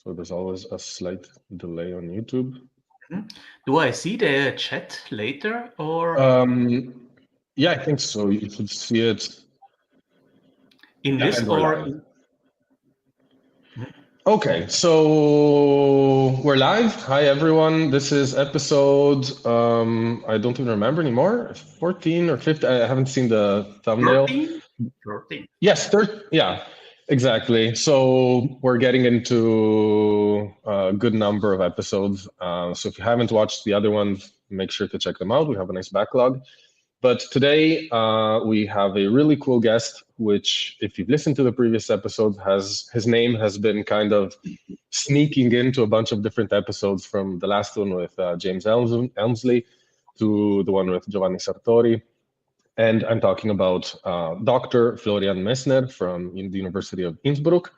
So there's always a slight delay on YouTube. Do I see the chat later or Yeah, I think so. You should see it. in Yeah, this and we're or live. Okay, so we're live. Hi, everyone. This is episode, I don't even remember anymore, 14 or 15. I haven't seen the thumbnail. 13? 13. Yes, yeah, exactly. So we're getting into a good number of episodes. So if you haven't watched the other ones, make sure to check them out. We have a nice backlog. But today we have a really cool guest, which, if you've listened to the previous episode, his name has been kind of sneaking into a bunch of different episodes, from the last one with James Elmsley to the one with Giovanni Sartori. And I'm talking about Dr. Florian Messner from the University of Innsbruck.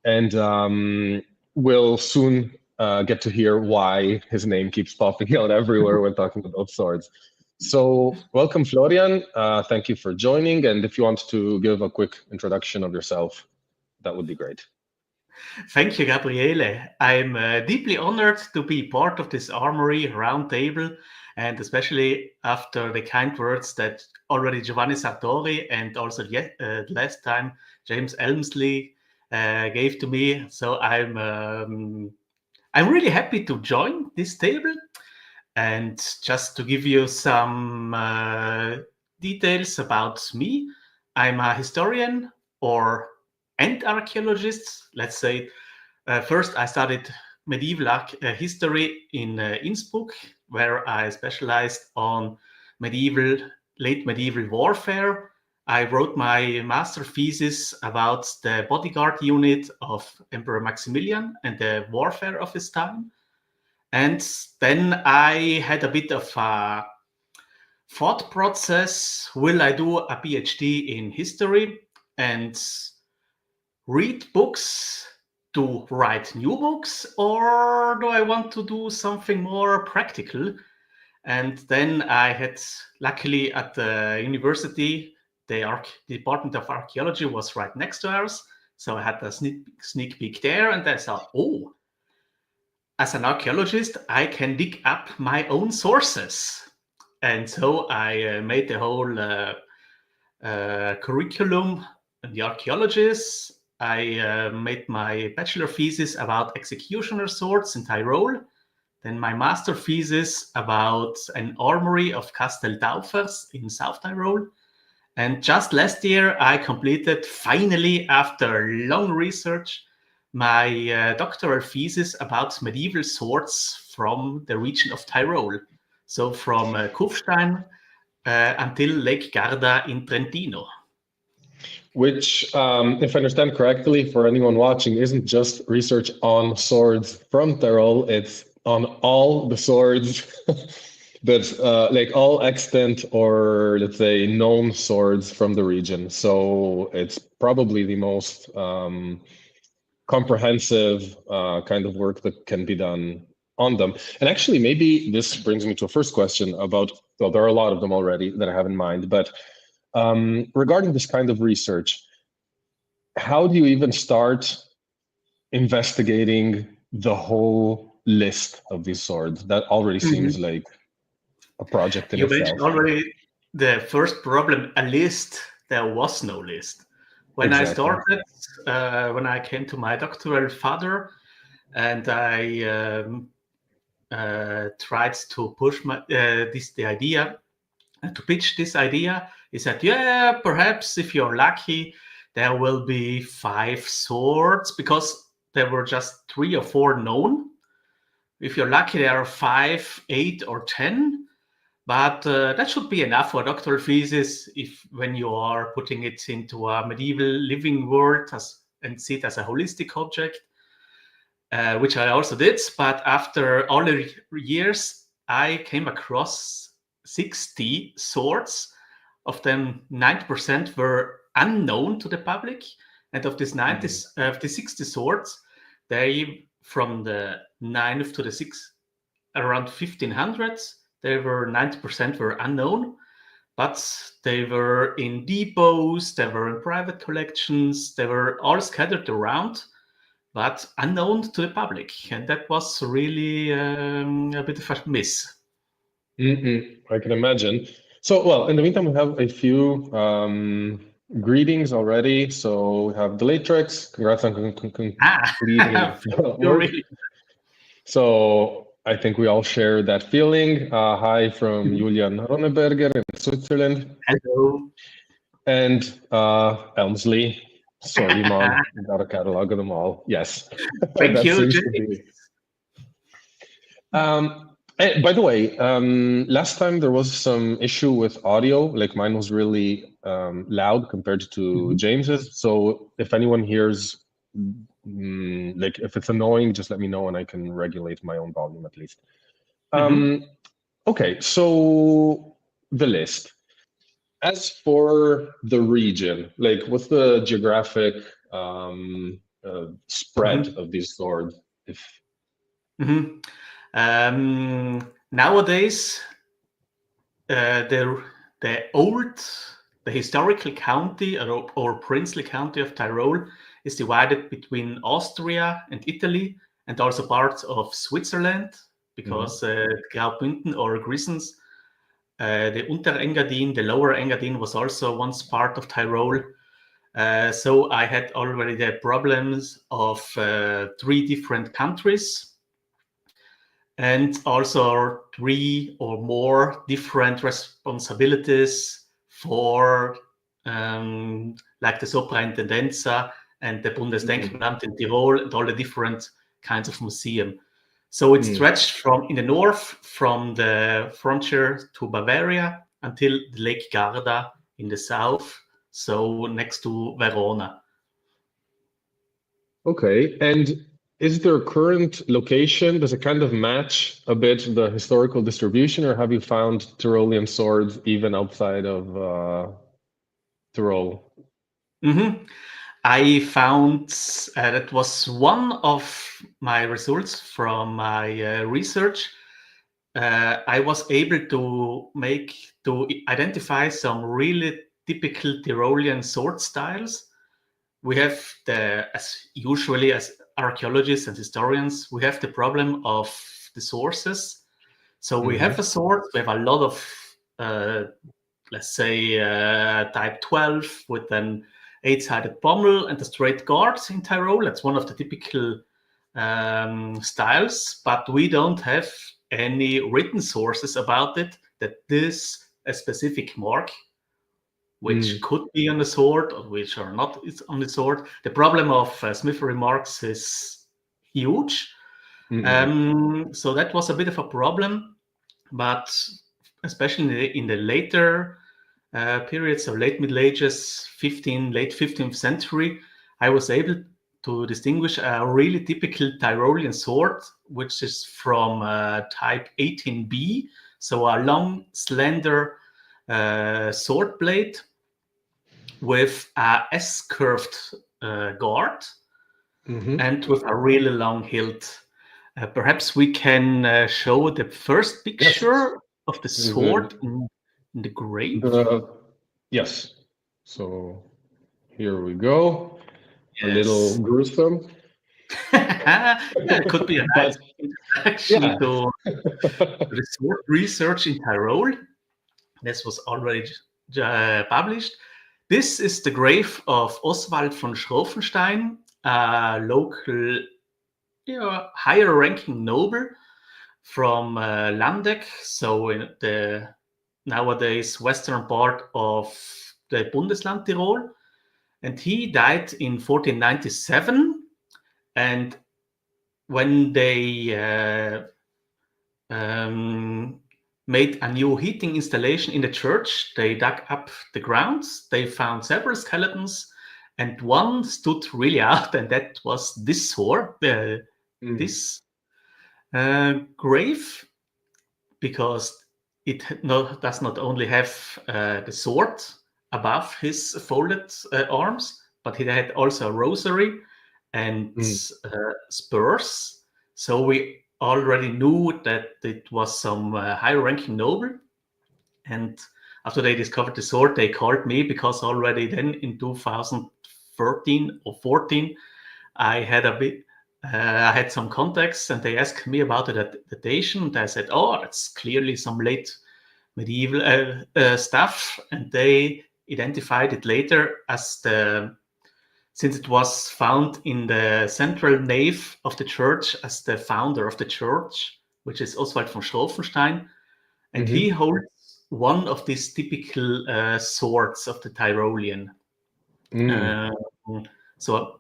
And we'll soon get to hear why his name keeps popping out everywhere when talking about swords. So welcome, Florian. Thank you for joining. And if you want to give a quick introduction of yourself, that would be great. Thank you, Gabriele. I'm deeply honored to be part of this Armory roundtable, and especially after the kind words that already Giovanni Sartori and also last time James Elmsley gave to me. So I'm really happy to join this table. And just to give you some details about me, I'm a historian and archaeologist. Let's say first I studied medieval history in Innsbruck, where I specialized on late medieval warfare. I wrote my master thesis about the bodyguard unit of Emperor Maximilian and the warfare of his time. And then I had a bit of a thought process. Will I do a PhD in history and read books to write new books, or do I want to do something more practical? And then I had, luckily at the university, the Department of Archaeology was right next to ours. So I had a sneak peek there, and I thought, oh, as an archaeologist, I can dig up my own sources. And so I made the whole curriculum in the archaeologists. I made my bachelor thesis about executioner swords in Tyrol. Then my master thesis about an armory of Castel Daufers in South Tyrol. And just last year, I completed, finally, after long research, my doctoral thesis about medieval swords from the region of Tyrol. So from Kufstein until Lake Garda in Trentino. Which, if I understand correctly, for anyone watching, isn't just research on swords from Tyrol, it's on all the swords that, like all extant or, let's say, known swords from the region. So it's probably the most comprehensive kind of work that can be done on them. And actually, maybe this brings me to a first question about, well, there are a lot of them already that I have in mind, but regarding this kind of research, how do you even start investigating the whole list of these swords? That already seems like a project in You itself. mentioned already the first problem, a list. There was no list. When I started, when I came to my doctoral father, and I tried to push the idea, to pitch this idea, he said, yeah, perhaps if you're lucky, there will be 5 swords, because there were just 3 or 4 known. If you're lucky, there are 5, 8, or 10. But that should be enough for a doctoral thesis when you are putting it into a medieval living world and see it as a holistic object, which I also did. But after all the years, I came across 60 swords. Of them, 90% were unknown to the public. And of these 60 swords, they, from the 9th to the 6th, around 1500s, they were 90% were unknown, but they were in depots, they were in private collections, they were all scattered around. but unknown to the public. And that was really a bit of a miss. I can imagine. So, well, in the meantime, we have a few greetings already. So we have Delatrix. Congrats on completing You're work. really... So I think we all share that feeling. Hi from Julian Ronneberger in Switzerland. Hello. And Elmsley. Sorry, Mom. We got a catalog of them all. Yes. Thank That you, seems to James. be. By the way, last time there was some issue with audio. Like mine was really loud compared to James's. So if anyone hears, like if it's annoying, just let me know and I can regulate my own volume at least. Okay, so the list. As for the region, like what's the geographic spread of these swords? Nowadays, the historical county or princely county of Tyrol is divided between Austria and Italy, and also parts of Switzerland, because Graubünden or Grisons, the Unterengadin, the Lower Engadin was also once part of Tyrol. So I had already the problems of 3 different countries, and also 3 or more different responsibilities for like the Soprintendenza and the Bundesdenkmalamt in Tirol and all the different kinds of museum. So it stretched from in the north, from the frontier to Bavaria until the Lake Garda in the south, so next to Verona. Okay, and is their current location, does it kind of match a bit the historical distribution, or have you found Tyrolean swords even outside of Tyrol? I found that was one of my results from my research. I was able to identify some really typical Tyrolean sword styles. We have as usually as archaeologists and historians, we have the problem of the sources. So we have a sword, we have a lot of, let's say, type 12 with an 8-sided pommel and a straight guard in Tyrol. That's one of the typical styles, but we don't have any written sources about it, that this a specific mark, which could be on the sword or which are not on the sword. The problem of smithery marks is huge. So that was a bit of a problem, but especially in the later periods of late Middle Ages, late 15th century, I was able to distinguish a really typical Tyrolean sword, which is from type 18B, so a long, slender sword blade with a S-curved guard and with a really long hilt. Perhaps we can show the first picture of the sword in the grave. Yes. So here we go. Yes. A little gruesome. It could be a nice introduction to the sword research in Tyrol. This was already published. This is the grave of Oswald von Schrofenstein, a local higher ranking noble from Landeck, so in the nowadays western part of the Bundesland Tirol. And he died in 1497. And when they made a new heating installation in the church, they dug up the grounds, they found several skeletons, and one stood really out, and that was this sword, this grave, because it does not only have the sword above his folded arms, but he had also a rosary and spurs. So we already knew that it was some high-ranking noble. And after they discovered the sword, they called me, because already then in 2013 or 14, I had some contacts, and they asked me about the datation, and I said, "Oh, that's clearly some late medieval stuff," and they identified it later as since it was found in the central nave of the church, as the founder of the church, which is Oswald von Strophenstein, and he holds one of these typical swords of the Tyrolean. So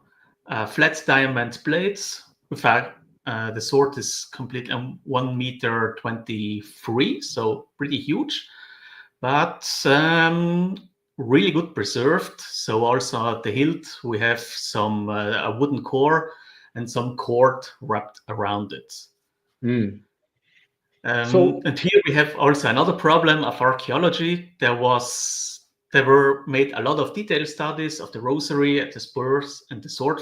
flat diamond blades. In fact, the sword is completely 1.23 meters, so pretty huge, but really good preserved. So also at the hilt we have some a wooden core and some cord wrapped around it. And here we have also another problem of archaeology. There were made a lot of detailed studies of the rosary, the spurs, and the sword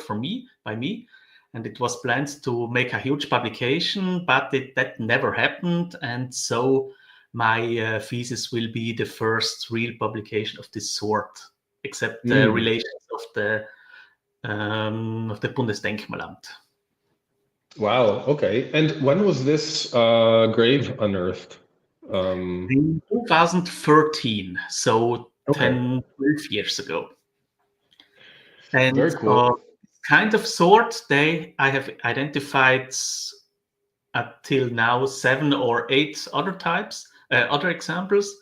by me, and it was planned to make a huge publication, but that never happened. And so my thesis will be the first real publication of this sword, except the relations of the Bundesdenkmalamt. Wow. Okay. And when was this grave unearthed? In 2013, so 10, 12 years ago. And very cool. Kind of sword, I have identified until now 7 or 8 other types, other examples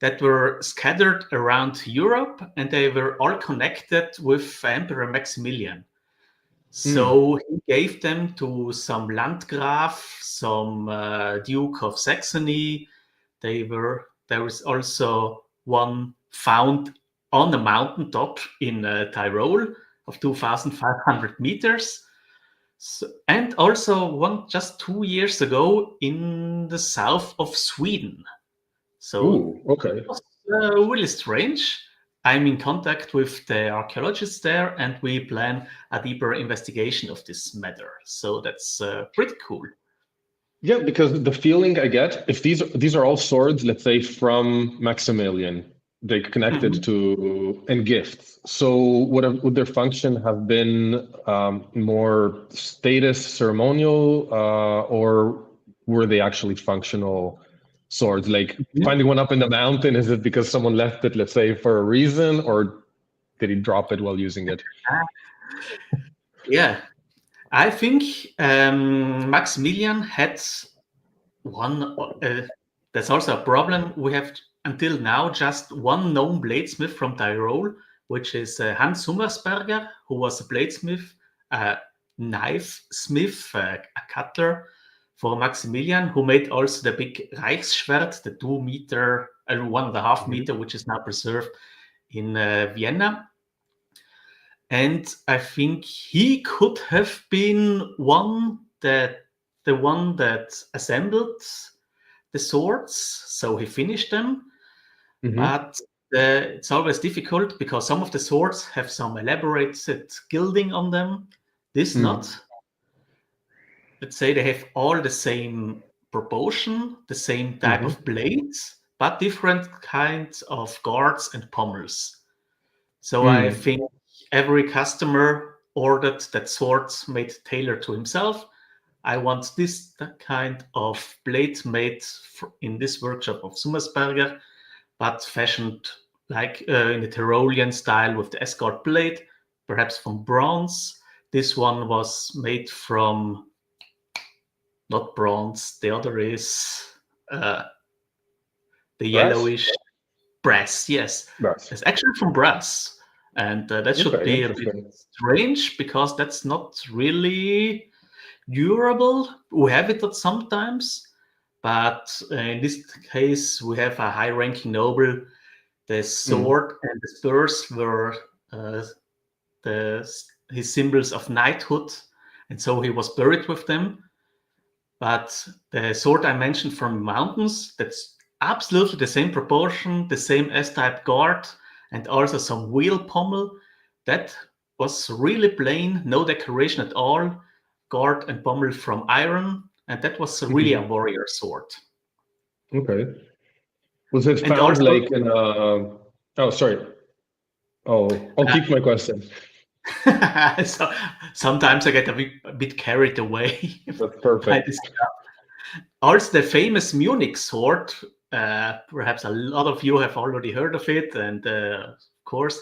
that were scattered around Europe, and they were all connected with Emperor Maximilian. So he gave them to some Landgraf, some Duke of Saxony. There was also one found on the mountaintop in Tyrol of 2,500 meters. And also one just 2 years ago in the south of Sweden. So it was really strange. I'm in contact with the archaeologists there, and we plan a deeper investigation of this matter. So that's pretty cool. Yeah, because the feeling I get, if these are all swords, let's say from Maximilian, they connected to and gifts. So would their function have been more status, ceremonial, or were they actually functional swords? Like finding one up in the mountain, is it because someone left it, let's say, for a reason, or did he drop it while using it? Yeah, I think Maximilian had one. That's also a problem. We have until now just one known bladesmith from Tyrol, which is Hans Summersberger, who was a bladesmith, a knife smith, a cutler for Maximilian, who made also the big Reichsschwert, the 2 meter and 1.5 meter, which is now preserved in Vienna. And I think he could have been the one that assembled the swords, so he finished them. But it's always difficult because some of the swords have some elaborated gilding on them. This not. Let's say they have all the same proportion, the same type of blades, but different kinds of guards and pommels. So I think every customer ordered that swords made tailored to himself. I want this kind of blade made in this workshop of Summersberger, but fashioned like in the Tyrolean style with the escort blade, perhaps from bronze. This one was made from not bronze. The other is the yellowish brass. Yes, brass. It's actually from brass, and that should be a bit strange because that's not really durable. We have it sometimes, but in this case, we have a high-ranking noble. The sword and the spurs were his symbols of knighthood, and so he was buried with them. But the sword I mentioned from mountains, that's absolutely the same proportion, the same S-type guard, and also some wheel pommel. That was really plain, no decoration at all. Guard and pommel from iron, and that was really a warrior sword. Okay. Was it found like in a... Oh, sorry. Oh, I'll keep my question. So sometimes I get a bit carried away That's by perfect. this stuff. Also, the famous Munich sword, perhaps a lot of you have already heard of it, and of course,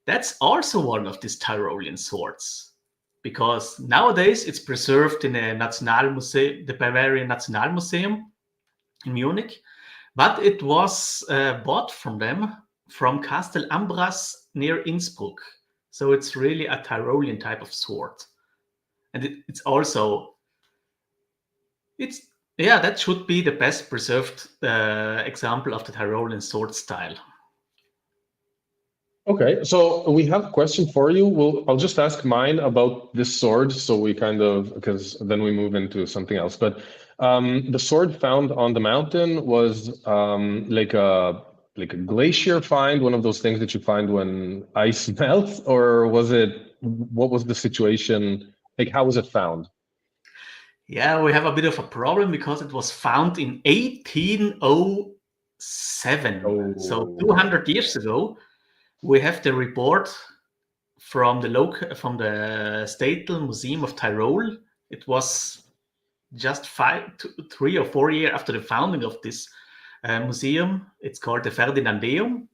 that's also one of these Tyrolean swords, because nowadays it's preserved in a Nationalmuseum, the Bavarian Nationalmuseum in Munich, but it was bought from them from Castel Ambras near Innsbruck. So it's really a Tyrolean type of sword. And it's also, it's, yeah, that should be the best preserved example of the Tyrolean sword style. Okay, so we have a question for you. I'll just ask mine about this sword, so we kind of, because then we move into something else. But the sword found on the mountain was like a glacier find, one of those things that you find when ice melts, or what was the situation? Like, how was it found? Yeah, we have a bit of a problem because it was found in 1807. So Oh, 200 years ago. We have the report from the Statal Museum of Tyrol. It was just 3 or 4 years after the founding of this museum. It's called the Ferdinandeum.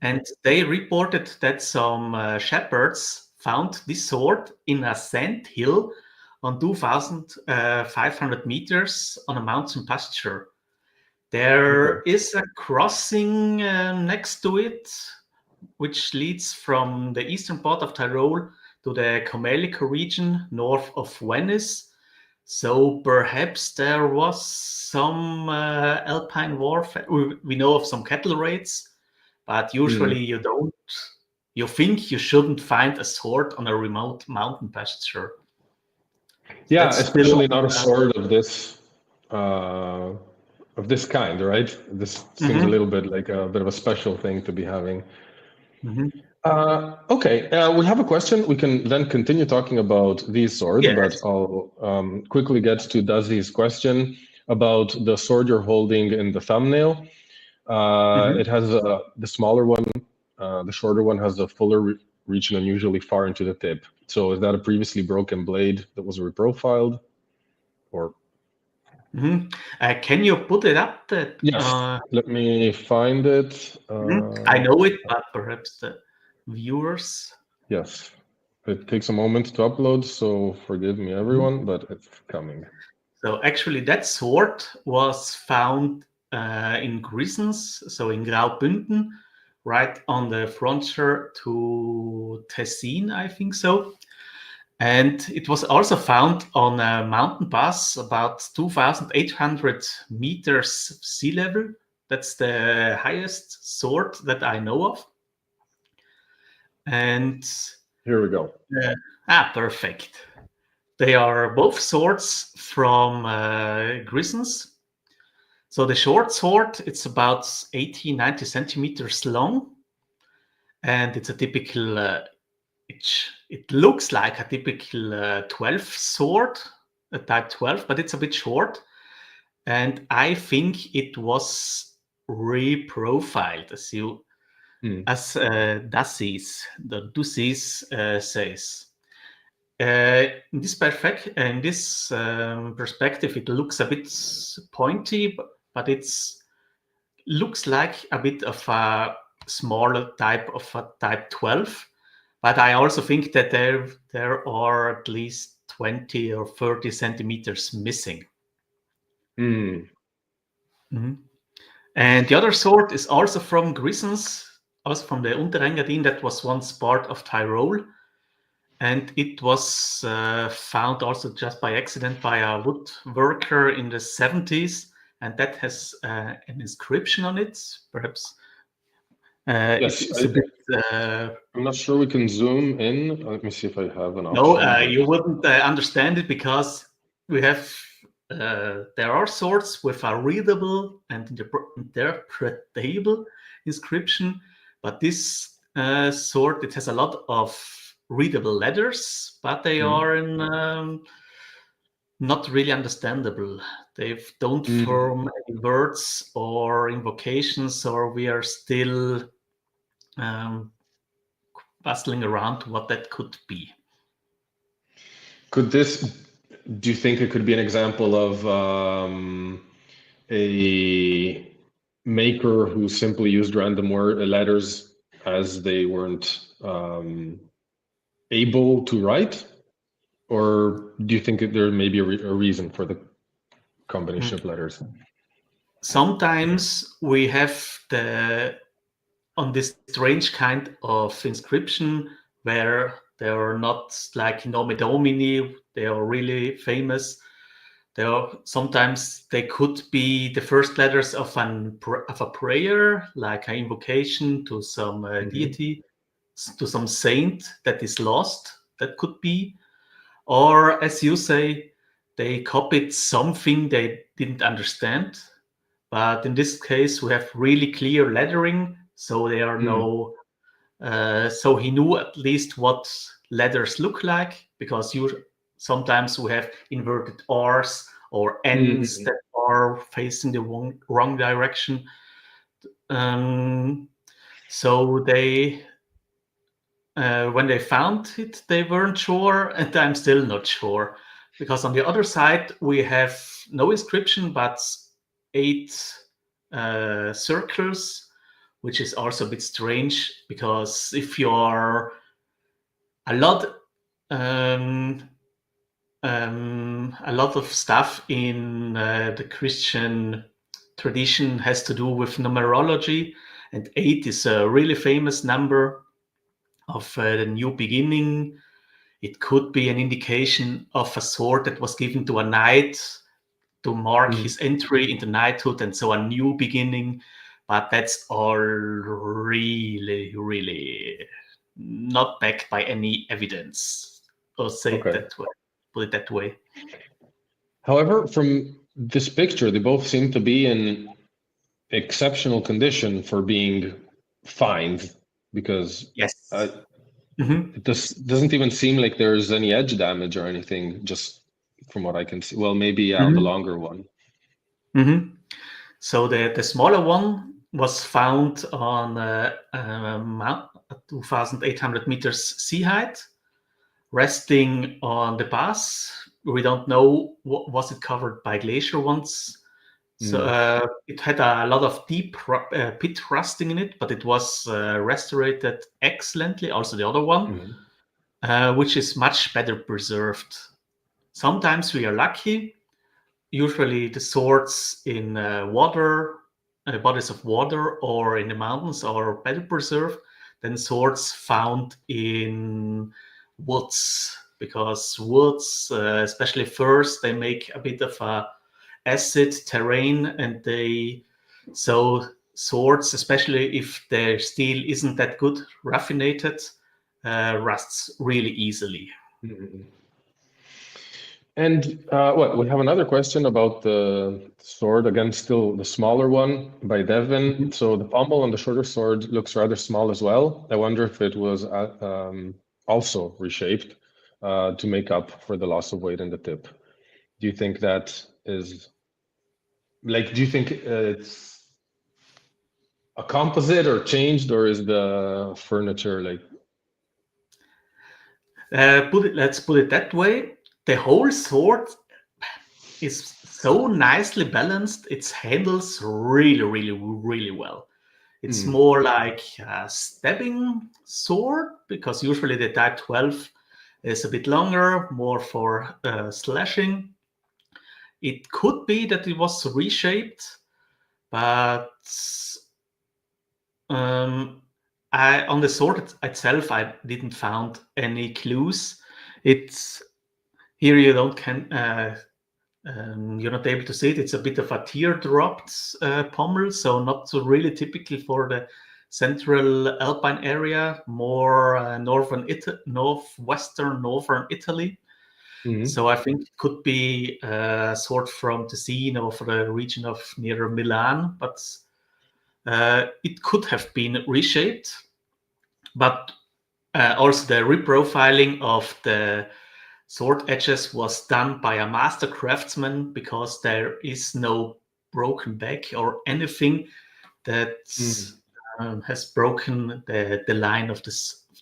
And they reported that some shepherds found this sword in a sand hill on 2,500 meters on a mountain pasture. There is a crossing next to it, which leads from the eastern part of Tyrol to the Comelica region north of Venice. So perhaps there was some Alpine warfare. We know of some cattle raids, but usually you think you shouldn't find a sword on a remote mountain pasture. Yeah, That's especially still not a sword of this kind, right? This seems a little bit like a bit of a special thing to be having. Okay, we have a question. We can then continue talking about these swords, yes. but I'll quickly get to Dazi's question about the sword you're holding in the thumbnail. It has the smaller one, the shorter one has a fuller reach and unusually far into the tip. So is that a previously broken blade that was reprofiled, or? Can you put it up? Yes, let me find it. I know it, but perhaps the viewers. Yes, it takes a moment to upload, so forgive me, everyone, but it's coming. So actually, that sword was found in Grisons, so in Graubünden, right on the frontier to Tessin, I think so. And it was also found on a mountain pass about 2,800 meters sea level. That's the highest sword that I know of. And here we go. Perfect. They are both swords from Grisons. So the short sword, it's about 80, 90 centimeters long. And it's a typical, it looks like a typical 12 sword, a type 12, but it's a bit short. And I think it was reprofiled, as the Ducis says. In this perspective, it looks a bit pointy, but it's looks like a bit of a smaller type of a type 12. But I also think that there are at least 20 or 30 centimeters missing. And the other sword is also from Grisons, also from the Unterengadin, that was once part of Tyrol. And it was found also just by accident by a woodworker in the 70s. And that has an inscription on it, perhaps. Yes, it's a bit. I'm not sure we can zoom in. Let me see if I have an option. No, you wouldn't understand it because we have. There are swords with a readable and interpretable inscription, but this sword, it has a lot of readable letters, but they are not really understandable. They don't form any words or invocations, or we are still bustling around what that could be. Do you think it could be an example of a maker who simply used random letters as they weren't able to write? Or do you think there may be a reason for the combination of letters? Sometimes we have on this strange kind of inscription where they are not like Nome Domini, they are really famous. Sometimes they could be the first letters of a prayer, like an invocation to some deity, to some saint that is lost. That could be. Or, as you say, they copied something they didn't understand. But in this case, we have really clear lettering, so there are no. So he knew at least what letters look like, because sometimes we have inverted R's or N's that are facing the wrong direction. So they, when they found it, they weren't sure, and I'm still not sure, because on the other side we have no inscription but 8 circles, which is also a bit strange, because if you are a lot of stuff in the Christian tradition has to do with numerology, and 8 is a really famous number of the new beginning. It could be an indication of a sword that was given to a knight to mark his entry into knighthood, and so a new beginning. But that's all really, really not backed by any evidence, or say it that way, put it that way. However, from this picture, they both seem to be in exceptional condition for being fined, because yes, it doesn't even seem like there's any edge damage or anything, just from what I can see. Well, maybe on the longer one. So the smaller one was found on 2,800 meters sea height, resting on the pass. We don't know was it covered by glacier once. So it had a lot of deep pit rusting in it, but it was restored excellently. Also the other one, which is much better preserved. Sometimes we are lucky. Usually the swords in water, bodies of water, or in the mountains are better preserved than swords found in woods, because woods, especially furs, they make a bit of a acid terrain, and so swords, especially if their steel isn't that good raffinated, rusts really easily. And we have another question about the sword, again, still the smaller one by Devin. So the pommel on the shorter sword looks rather small as well. I wonder if it was also reshaped to make up for the loss of weight in the tip. Do you think that is, do you think it's a composite or changed, or is the furniture let's put it that way. The whole sword is so nicely balanced. It handles really, really, really well. It's more like a stabbing sword, because usually the Type 12 is a bit longer, more for slashing. It could be that it was reshaped, but on the sword itself, I didn't found any clues. It's here you're not able to see it. It's a bit of a teardropped pommel, so not so really typical for the central Alpine area, more northwestern Italy. So I think it could be a sword from Ticino or for the region of near Milan, but it could have been reshaped. But also the reprofiling of the sword edges was done by a master craftsman, because there is no broken back or anything that has broken the line of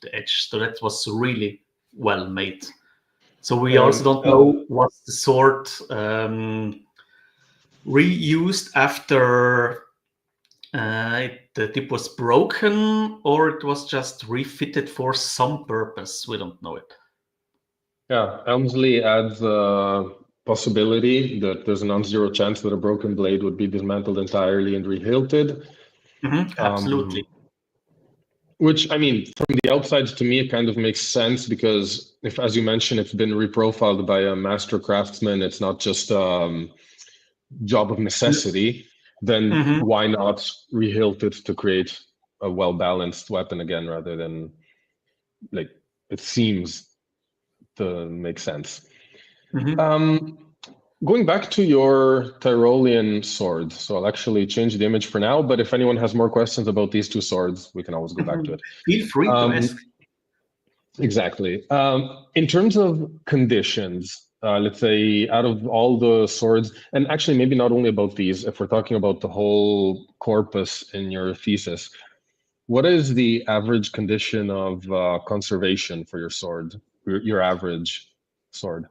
the edge. So that was really well made. So we also don't know was the sword reused after the tip was broken, or it was just refitted for some purpose. We don't know it. Yeah, Elmsley adds the possibility that there's a non-zero chance that a broken blade would be dismantled entirely and rehilted. Absolutely. Which, I mean, from the outside, to me, it kind of makes sense because if, as you mentioned, it's been reprofiled by a master craftsman, it's not just job of necessity, then why not rehilt it to create a well-balanced weapon again, rather than, like, it seems to make sense. Going back to your Tyrolean sword, so I'll actually change the image for now, but if anyone has more questions about these two swords, we can always go back to it. Feel free to ask. Exactly. In terms of conditions, let's say out of all the swords, and actually maybe not only about these, if we're talking about the whole corpus in your thesis, what is the average condition of conservation for your sword, your average sword?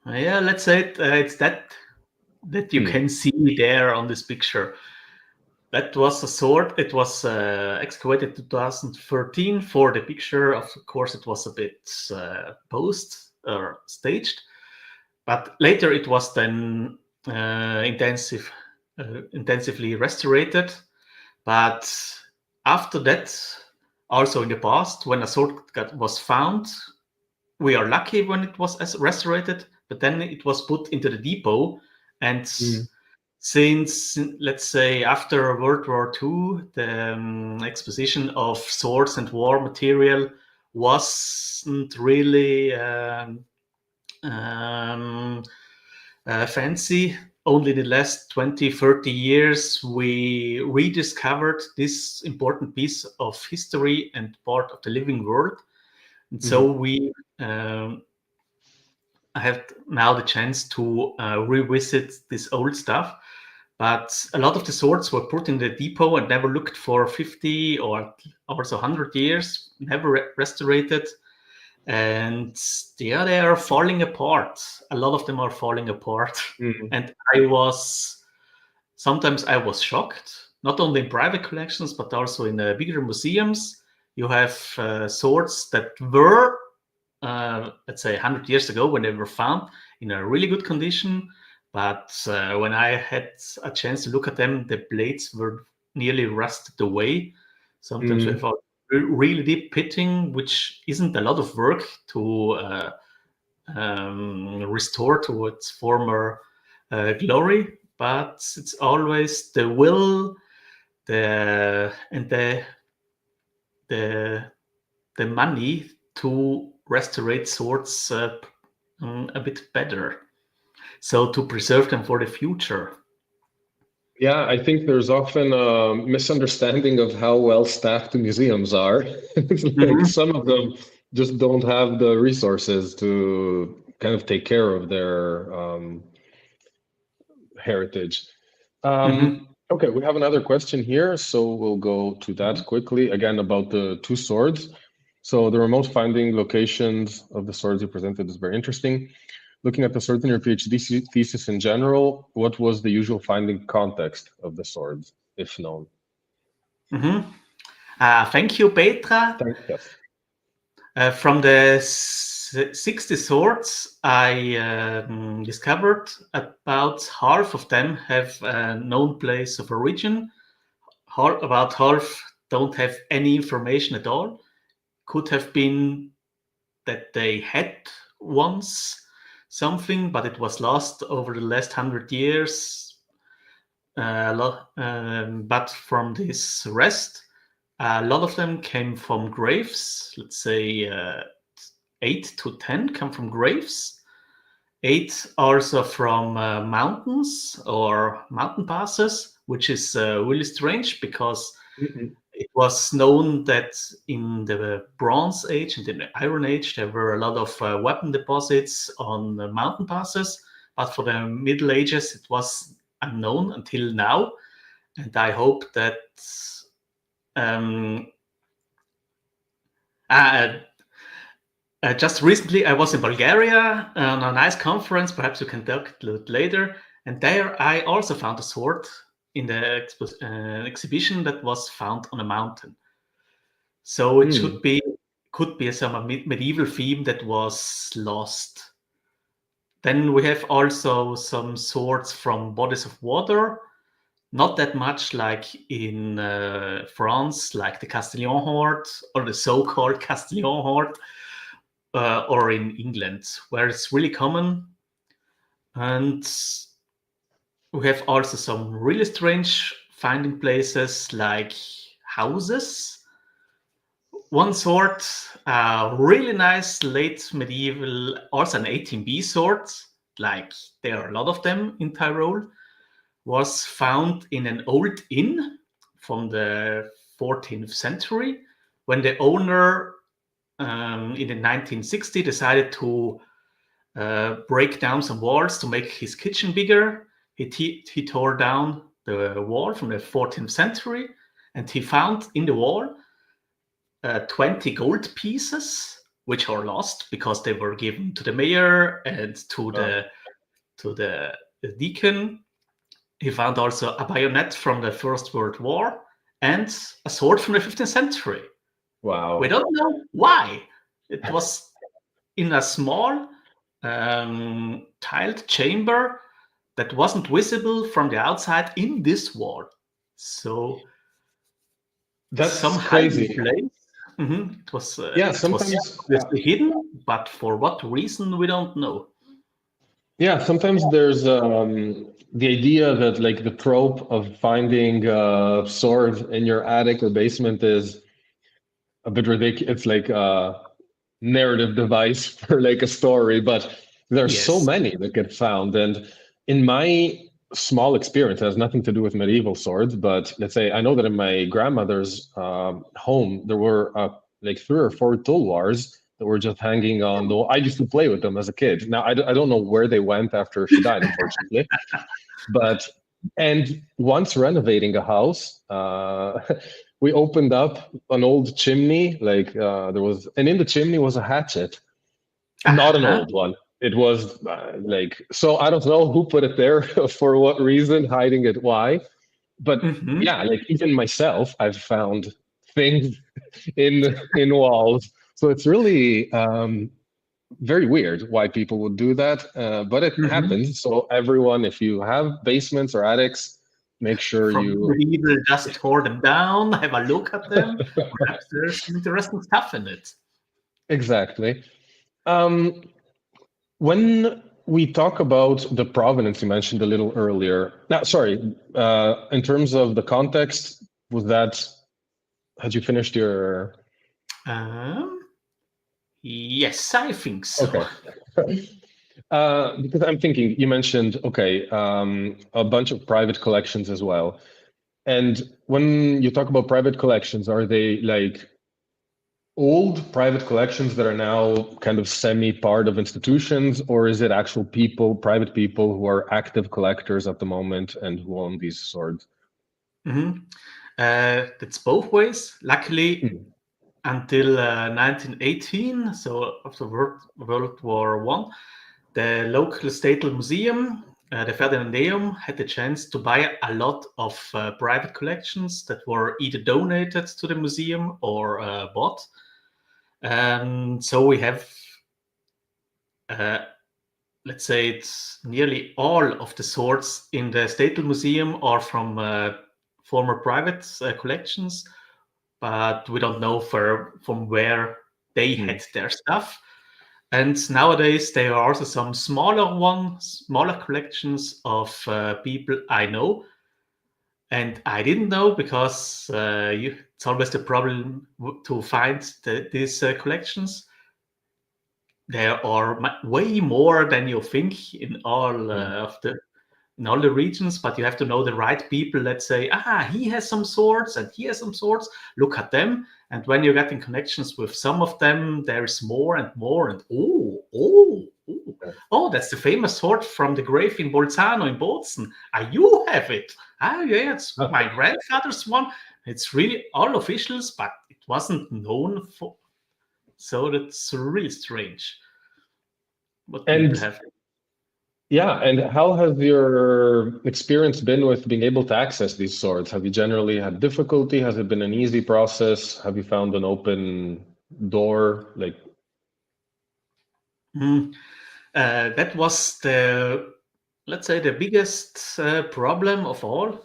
Yeah, let's say it's that you can see there on this picture. That was a sword. It was excavated 2013 for the picture. Of course, it was a bit post or staged, but later it was then intensively restored. But after that, also in the past, when a sword was found, we are lucky when it was restored, but then it was put into the depot. And since, let's say, after World War II, the exposition of swords and war material wasn't really fancy. Only in the last 20, 30 years, we rediscovered this important piece of history and part of the living world. And so we have now the chance to revisit this old stuff. But a lot of the swords were put in the depot and never looked for 50 or also 100 years, never restored. And yeah, they are falling apart. A lot of them are falling apart. And sometimes I was shocked, not only in private collections, but also in bigger museums. You have swords that were, let's say, 100 years ago when they were found in a really good condition. But when I had a chance to look at them, the blades were nearly rusted away. Sometimes without really deep pitting, which isn't a lot of work to restore to its former glory. But it's always the will, the money to restore swords a bit better. So to preserve them for the future. Yeah, I think there's often a misunderstanding of how well staffed museums are. It's like some of them just don't have the resources to kind of take care of their heritage. Okay, we have another question here, so we'll go to that quickly. Again, about the two swords. So the remote finding locations of the swords you presented is very interesting. Looking at the swords in your PhD thesis in general, what was the usual finding context of the swords, if known? Thank you, Petra. Yes. From the 60 swords I discovered, about half of them have a known place of origin. About half don't have any information at all. Could have been that they had once something, but it was lost over the last 100 years. But from this rest, a lot of them came from graves. Let's say 8 to 10 come from graves. 8 also from mountains or mountain passes, which is really strange because it was known that in the Bronze Age and in the Iron Age, there were a lot of weapon deposits on mountain passes. But for the Middle Ages, it was unknown until now. And I hope that Just recently, I was in Bulgaria on a nice conference. Perhaps we can talk a little later. And there, I also found a sword in the exhibition that was found on a mountain. So it could be some medieval theme that was lost. Then we have also some swords from bodies of water. Not that much like in France, like the Castillon hoard or the so-called Castillon hoard. Or in England, where it's really common. And we have also some really strange finding places like houses. One sword, really nice late medieval, also an 18B sword, like there are a lot of them in Tyrol, was found in an old inn from the 14th century when the owner in the 1960s decided to break down some walls to make his kitchen bigger. He tore down the wall from the 14th century, and he found in the wall 20 gold pieces, which are lost because they were given to the mayor and to the deacon. He found also a bayonet from the First World War and a sword from the 15th century. Wow. We don't know why. It was in a small tiled chamber that wasn't visible from the outside in this wall. So that's some crazy. Place. It was sometimes hidden, but for what reason we don't know. Yeah, sometimes there's the idea that like the trope of finding a sword in your attic or basement is a bit ridiculous. It's like a narrative device for like a story, but there's so many that get found. And in my small experience, it has nothing to do with medieval swords, but let's say I know that in my grandmother's home, there were like 3 or 4 tulwars that were just hanging on the wall. I used to play with them as a kid. Now, I don't know where they went after she died, unfortunately. And once renovating a house, we opened up an old chimney. Like and in the chimney was a hatchet, not an old one. It was so I don't know who put it there for what reason, hiding it, why. But yeah, like even myself, I've found things in walls. So it's really very weird why people would do that, but it happens. So everyone, if you have basements or attics, make sure you just tore them down, have a look at them. Perhaps there's some interesting stuff in it. Exactly. When we talk about the provenance you mentioned a little earlier, in terms of the context, had you finished your? Yes, I think so. Okay. Because I'm thinking, you mentioned, a bunch of private collections as well. And when you talk about private collections, are they like old private collections that are now kind of semi-part of institutions, or is it actual private people who are active collectors at the moment and who own these swords? It's both ways. Luckily, until 1918, so after World War I, the local state museum, the Ferdinandeum, had the chance to buy a lot of private collections that were either donated to the museum or bought. So we have, let's say, it's nearly all of the swords in the State Museum are from former private collections, but we don't know from where they had their stuff. And nowadays there are also some smaller collections of people I know. And I didn't know because it's always the problem to find these collections. There are way more than you think in all in all the regions, but you have to know the right people. Let's say, he has some swords and he has some swords. Look at them. And when you're getting connections with some of them, there's more and more. And that's the famous sword from the grave in Bolzano in Bozen. You have it. Yeah, it's my grandfather's one. It's really all officials, but it wasn't known So that's really strange what people have. Yeah, and how has your experience been with being able to access these swords? Have you generally had difficulty? Has it been an easy process? Have you found an open door? Like, that was let's say, the biggest problem of all.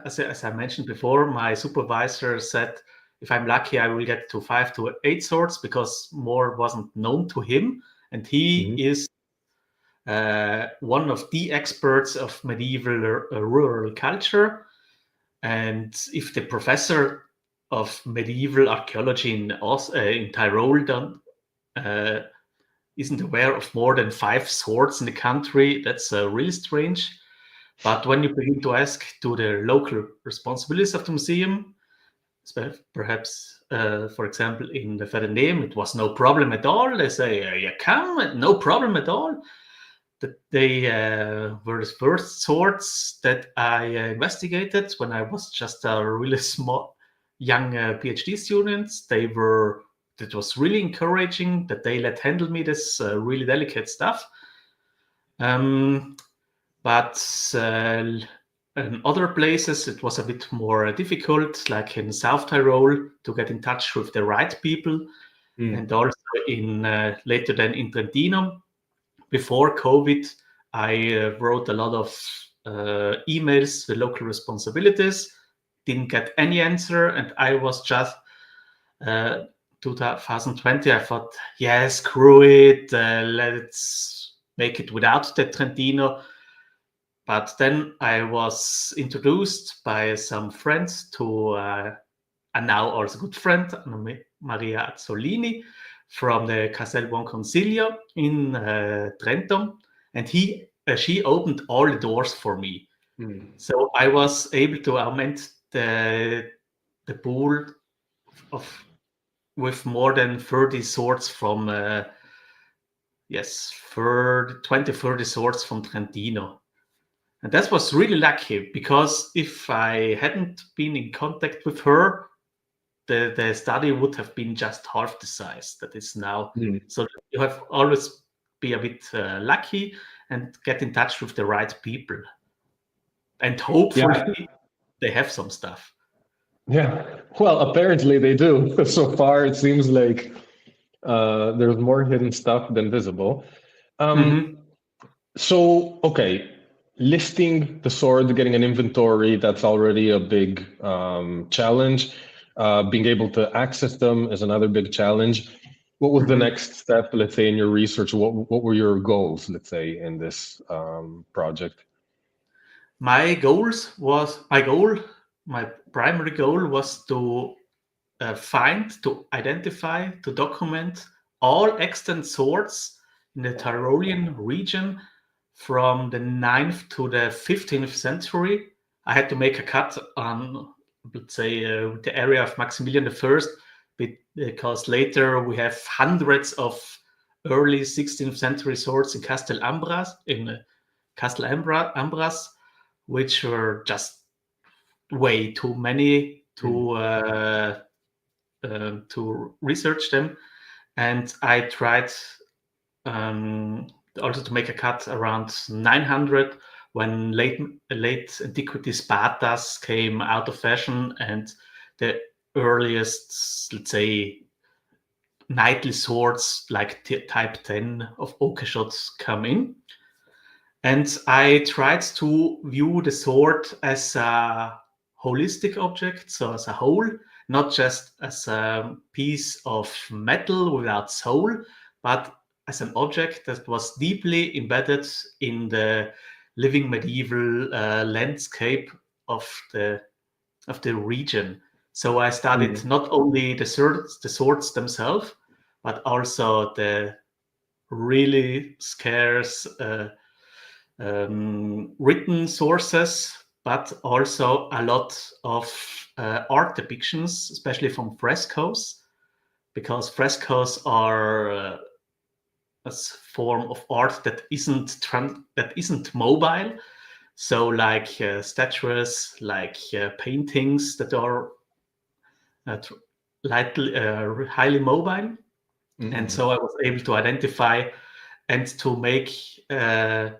As I mentioned before, my supervisor said if I'm lucky, I will get to 5 to 8 swords because more wasn't known to him. And he is one of the experts of medieval rural culture. And if the professor of medieval archaeology in Tyrol isn't aware of more than 5 swords in the country, that's really strange. But when you begin to ask to the local responsibilities of the museum, perhaps, for example, in the Vereneum, it was no problem at all. They say, you come, no problem at all. That they were the first swords that I investigated when I was just a really small, young PhD student. That was really encouraging that they let handle me this really delicate stuff. But in other places, it was a bit more difficult, like in South Tyrol, to get in touch with the right people. And also in later than in Trentino. Before COVID, I wrote a lot of emails to local responsibilities, didn't get any answer, and I was just 2020, I thought, yeah, screw it, let's make it without the Trentino. But then I was introduced by some friends to a now also good friend, Maria Azzolini, from the Castel Buon Consiglio in Trento, and she opened all the doors for me. So I was able to augment the pool with more than 30 swords from 30 swords from Trentino. And that was really lucky, because if I hadn't been in contact with her, the study would have been just half the size that is now. So you have always be a bit lucky and get in touch with the right people. And hopefully they have some stuff. Yeah, well, apparently they do. So far, it seems like there's more hidden stuff than visible. So, okay, listing the sword, getting an inventory, that's already a big challenge. Being able to access them is another big challenge. What was the next step, let's say, in your research? What were your goals, let's say, in this project? My primary goal was to identify, to document all extant swords in the Tyrolean region from the 9th to the 15th century. I had to make a cut on, let's say, the area of Maximilian I, because later we have hundreds of early 16th century swords in Castel Ambras, which were just way too many to research them. And I tried also to make a cut around 900, when late antiquity Spartas came out of fashion, and the earliest, let's say, knightly swords like type 10 of oak shots come in. And I tried to view the sword as a holistic object, so as a whole, not just as a piece of metal without soul, but as an object that was deeply embedded in the living medieval landscape of the region. So I studied not only the swords themselves, but also the really scarce written sources, but also a lot of art depictions, especially from frescoes, because frescoes are a form of art that isn't mobile. So, like statues, like paintings that are highly mobile. And so I was able to identify and to make to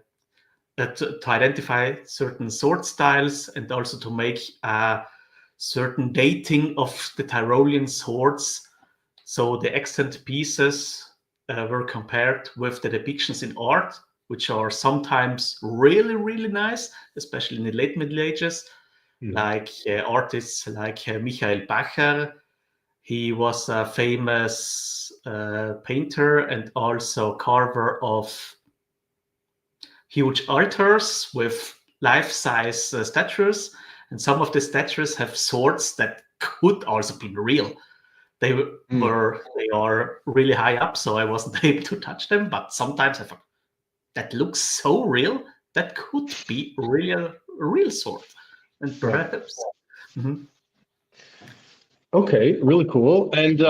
identify certain sword styles, and also to make certain dating of the Tyrolean swords. So the extant pieces were compared with the depictions in art, which are sometimes really, really nice, especially in the late Middle Ages, like artists like Michael Bacher. He was a famous painter and also carver of huge altars with life-size statues. And some of the statues have swords that could also be real. They are really high up, so I wasn't able to touch them. But sometimes I thought, that looks so real, that could be really a real sword. And perhaps. Okay, really cool. And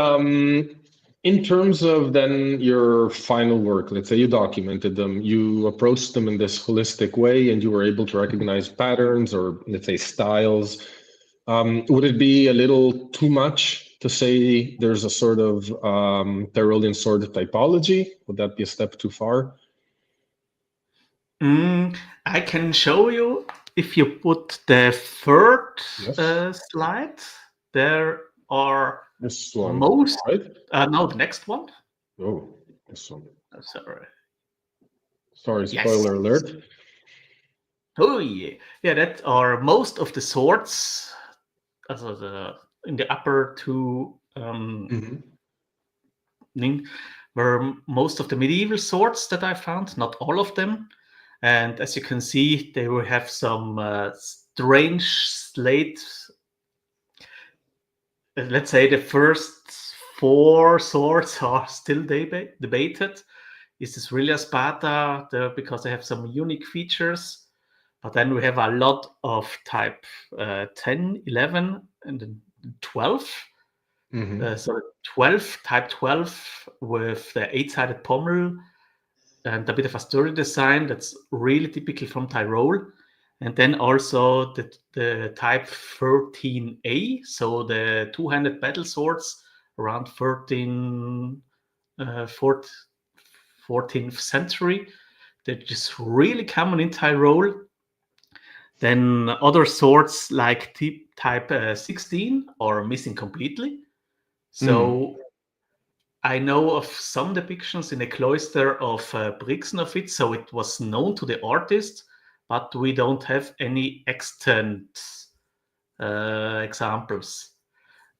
in terms of then your final work, let's say you documented them, you approached them in this holistic way, and you were able to recognize patterns or, let's say, styles. Would it be a little too much to say there's a sort of Tyrolean sword typology? Would that be a step too far? I can show you if you put the third slide. There are this one, most. right? No, the next one. Oh, this one. Sorry. Sorry, spoiler alert. Oh yeah, that are most of the swords. Also in the upper two were most of the medieval swords that I found. Not all of them. And as you can see, they will have some strange slate. Let's say the first 4 swords are still debated. Is this really a Sparta? Because they have some unique features. But then we have a lot of type 10, 11, and 12. So 12, type 12 with the 8-sided pommel and a bit of a sturdy design that's really typical from Tyrol. And then also the type 13A, so the two-handed battle swords around 14th century. They're just really common in Tyrol. Then other swords like type 16 are missing completely. So I know of some depictions in the cloister of Brixen of it, so it was known to the artist, but we don't have any extant examples.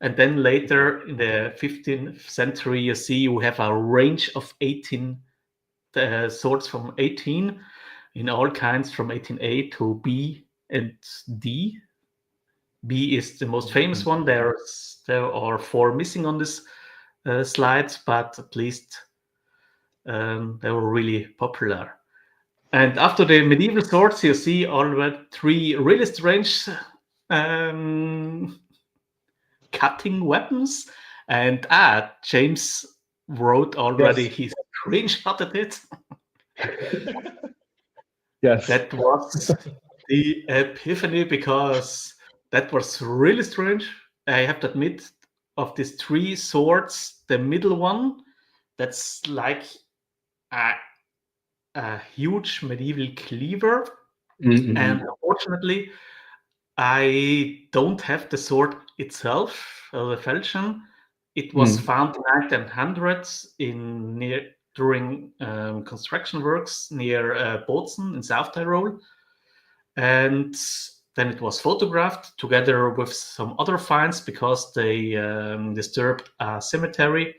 And then later in the 15th century, you see we have a range of 18 swords from 18 in all kinds, from 18A to B and D. B is the most famous one. There are 4 missing on this slides, but at least they were really popular. And after the medieval swords, you see already 3 really strange cutting weapons. And James wrote already, he screenshotted it. Yes. That was the epiphany, because that was really strange. I have to admit, of these 3 swords, the middle one, that's like a huge medieval cleaver. And unfortunately, I don't have the sword itself, the falchion. It was found in 1900s during construction works near Bozen in South Tyrol. And then it was photographed together with some other finds, because they disturbed a cemetery.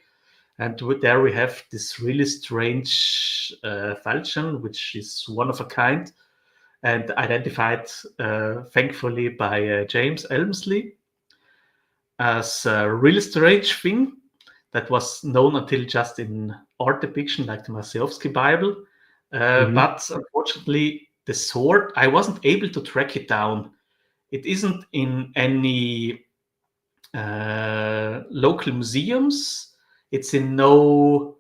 And there we have this really strange falchion, which is one of a kind, and identified, thankfully, by James Elmsley as a really strange thing that was known until just in art depiction, like the Maciejowski Bible. But unfortunately, the sword, I wasn't able to track it down. It isn't in any local museums. It's in no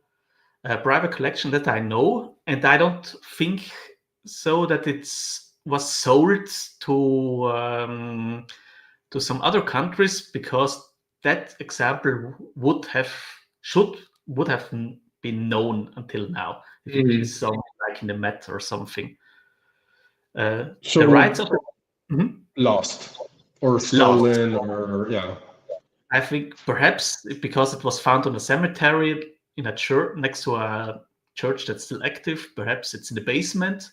private collection that I know, and I don't think so that it was sold to some other countries, because that example should would have been known until now if it is something like in the Met or something. The rights of lost or lost. stolen, or yeah. I think perhaps because it was found on a cemetery in a church next to a church that's still active. Perhaps it's in the basement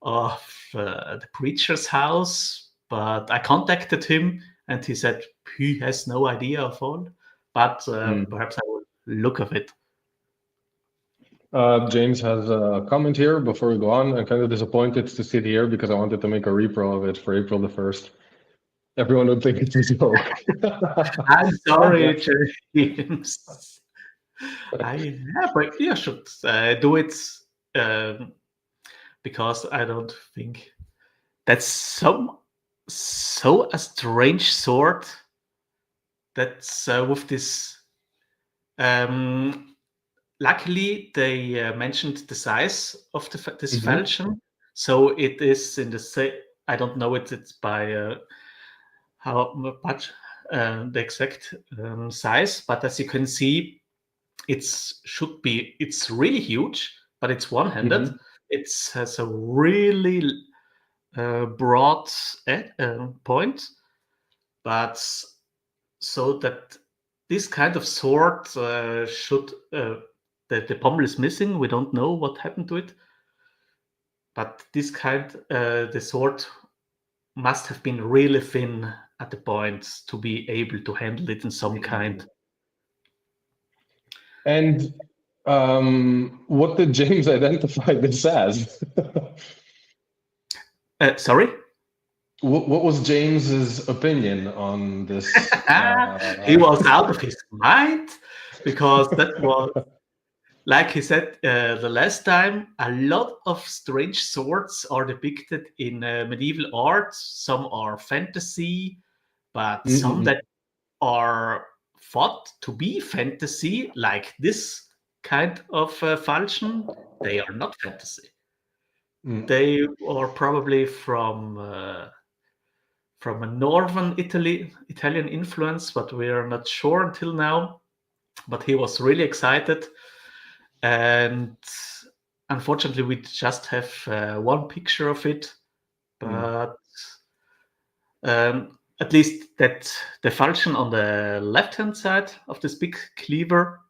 of the preacher's house. But I contacted him and he said he has no idea of all. But perhaps I will look of it. James has a comment here before we go on. I'm kind of disappointed to sit here because I wanted to make a repro of it for April the 1st. Everyone would think it's a joke. I'm sorry, James. But you should do it because I don't think that's so a strange sword. That's with this. Luckily, they mentioned the size of this falchion, so it is in the same. I don't know it's by how much the exact size, but as you can see, it's really huge, but it's one-handed. It has a really broad point, but so that this kind of sword should the pommel is missing. We don't know what happened to it, but this kind the sword must have been really thin at the point to be able to handle it in some kind. And what did James identify this as? Sorry? What was James's opinion on this? He was out of his mind because that was, like he said the last time, a lot of strange swords are depicted in medieval art. Some are fantasy, but some that are thought to be fantasy, like this kind of falchion, they are not fantasy. They are probably from a northern Italian influence, but we are not sure until now. But he was really excited, and unfortunately, we just have one picture of it. But at least that the falchion on the left-hand side of this big cleaver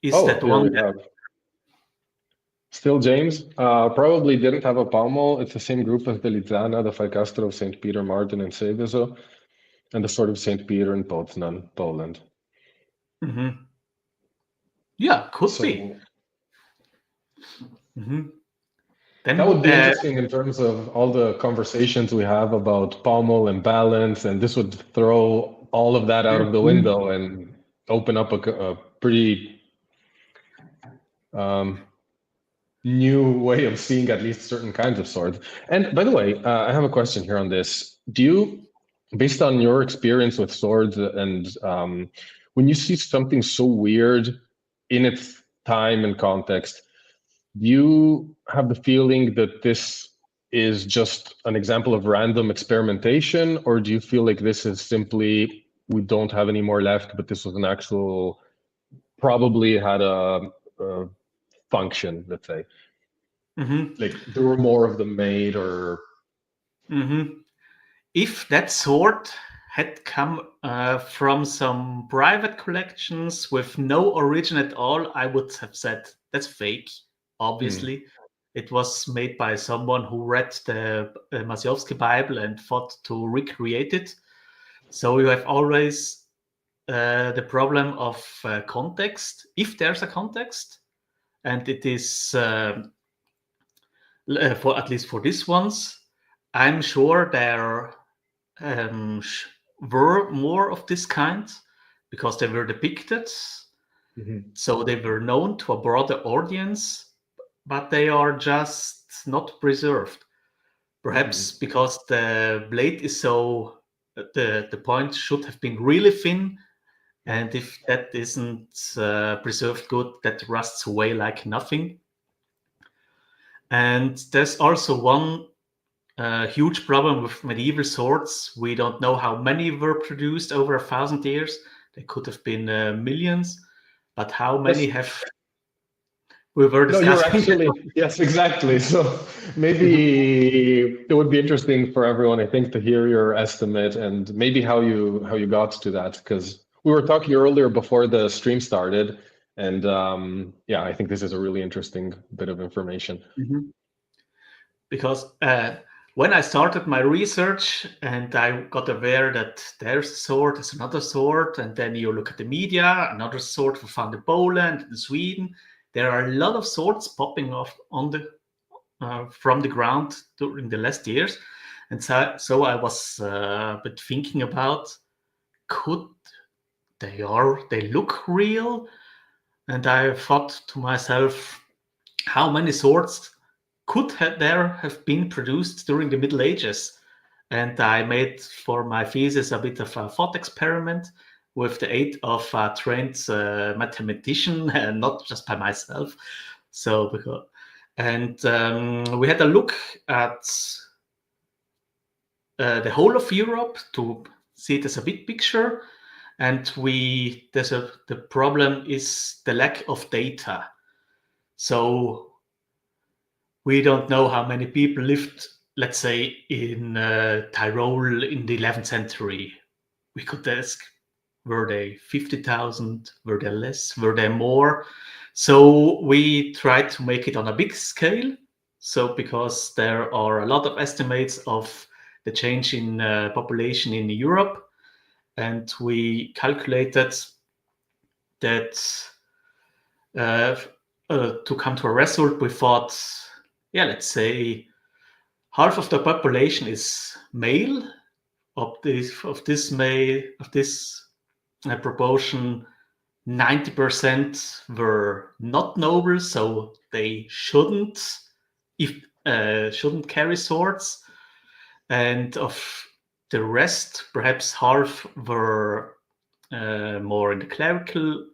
is that one. Still James. Probably didn't have a pommel. It's the same group as the Lizana, the Falcastro of St. Peter, Martin, and Seveso, and the Sword of St. Peter in Poznan, Poland. Yeah, could be. That would be interesting in terms of all the conversations we have about pommel and balance, and this would throw all of that out of the window and open up a pretty new way of seeing at least certain kinds of swords. And by the way, I have a question here on this. Do you, based on your experience with swords, and when you see something so weird in its time and context, do you have the feeling that this is just an example of random experimentation, or do you feel like this is simply, we don't have any more left, but this was an actual, probably had a function, let's say? Like there were more of them made, or? If that sword had come from some private collections with no origin at all, I would have said that's fake. Obviously, it was made by someone who read the Maciejowski Bible and thought to recreate it. So you have always the problem of context, if there's a context, and it is for at least for these ones, I'm sure there were more of this kind because they were depicted, so they were known to a broader audience. But they are just not preserved. Perhaps because the blade is so, the point should have been really thin. And if that isn't preserved good, that rusts away like nothing. And there's also one huge problem with medieval swords. We don't know how many were produced over 1,000 years. They could have been millions, but how many we were discussing? No, you're actually, yes, exactly. So maybe it would be interesting for everyone, I think, to hear your estimate and maybe how you got to that, because we were talking earlier before the stream started, and yeah, I think this is a really interesting bit of information. Because when I started my research and I got aware that there's a sword, there's another sword, and then you look at the media, another sword we found in Poland, in Sweden. There are a lot of swords popping off on the from the ground during the last years, and so I was a bit thinking about, could they look real? And I thought to myself, how many swords could there have been produced during the Middle Ages? And I made for my thesis a bit of a thought experiment with the aid of a trained mathematician, and not just by myself. So, we had a look at the whole of Europe to see it as a big picture. And the problem is the lack of data. So we don't know how many people lived, let's say, in Tyrol in the 11th century. We could ask, were they 50,000? Were they less? Were they more? So we tried to make it on a big scale. So because there are a lot of estimates of the change in population in Europe, and we calculated that to come to a result, we thought, yeah, let's say half of the population is male. Of this proportion, 90% were not noble, so they shouldn't carry swords, and of the rest, perhaps half were more in the clerical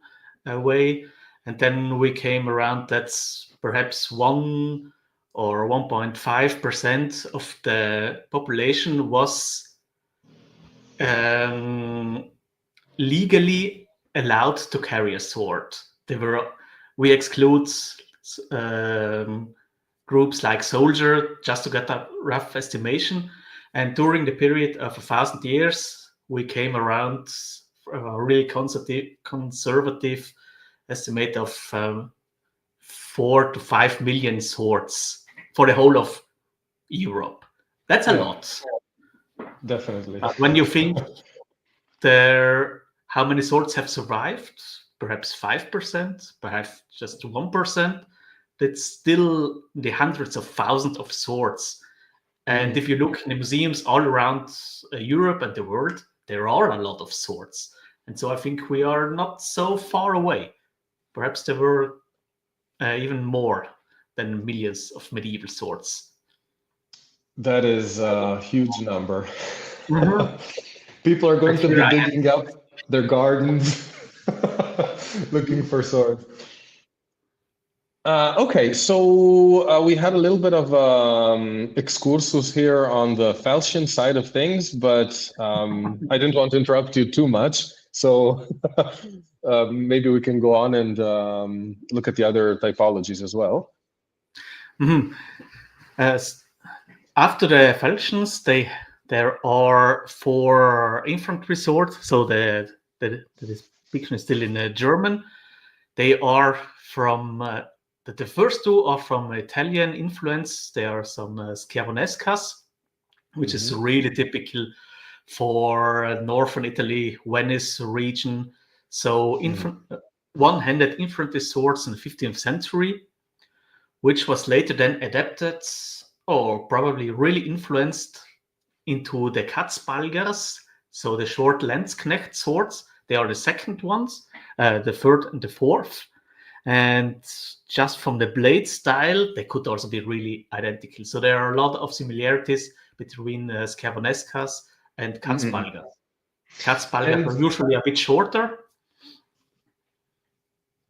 way, and then we came around that's perhaps 1 or 1.5% of the population was legally allowed to carry a sword. We exclude groups like soldier, just to get a rough estimation. And during the period of 1,000 years, we came around a really conservative estimate of 4 to 5 million swords for the whole of Europe. That's a lot. Definitely. When you think how many swords have survived, perhaps 5%, perhaps just 1%, that's still the hundreds of thousands of swords. And if you look in the museums all around Europe and the world, there are a lot of swords. And so I think we are not so far away. Perhaps there were even more than millions of medieval swords. That is a huge number. People are going to be digging up their gardens looking for swords. Okay, so we had a little bit of excursus here on the falchion side of things, but I didn't want to interrupt you too much. So maybe we can go on and look at the other typologies as well. After the falchions, there are 4 infantry swords. So the description is still in German. They are from the first 2 are from Italian influence. There are some Schiavonescas, which is really typical for northern Italy, Venice region. So one-handed infantry swords in the 15th century, which was later then adapted or probably really influenced into the Katzbalgers, so the short Landsknecht swords. They are the second ones, the third and the fourth. And just from the blade style, they could also be really identical. So there are a lot of similarities between Schiavonescas and Katzbalgers. Katzbalgers are usually a bit shorter.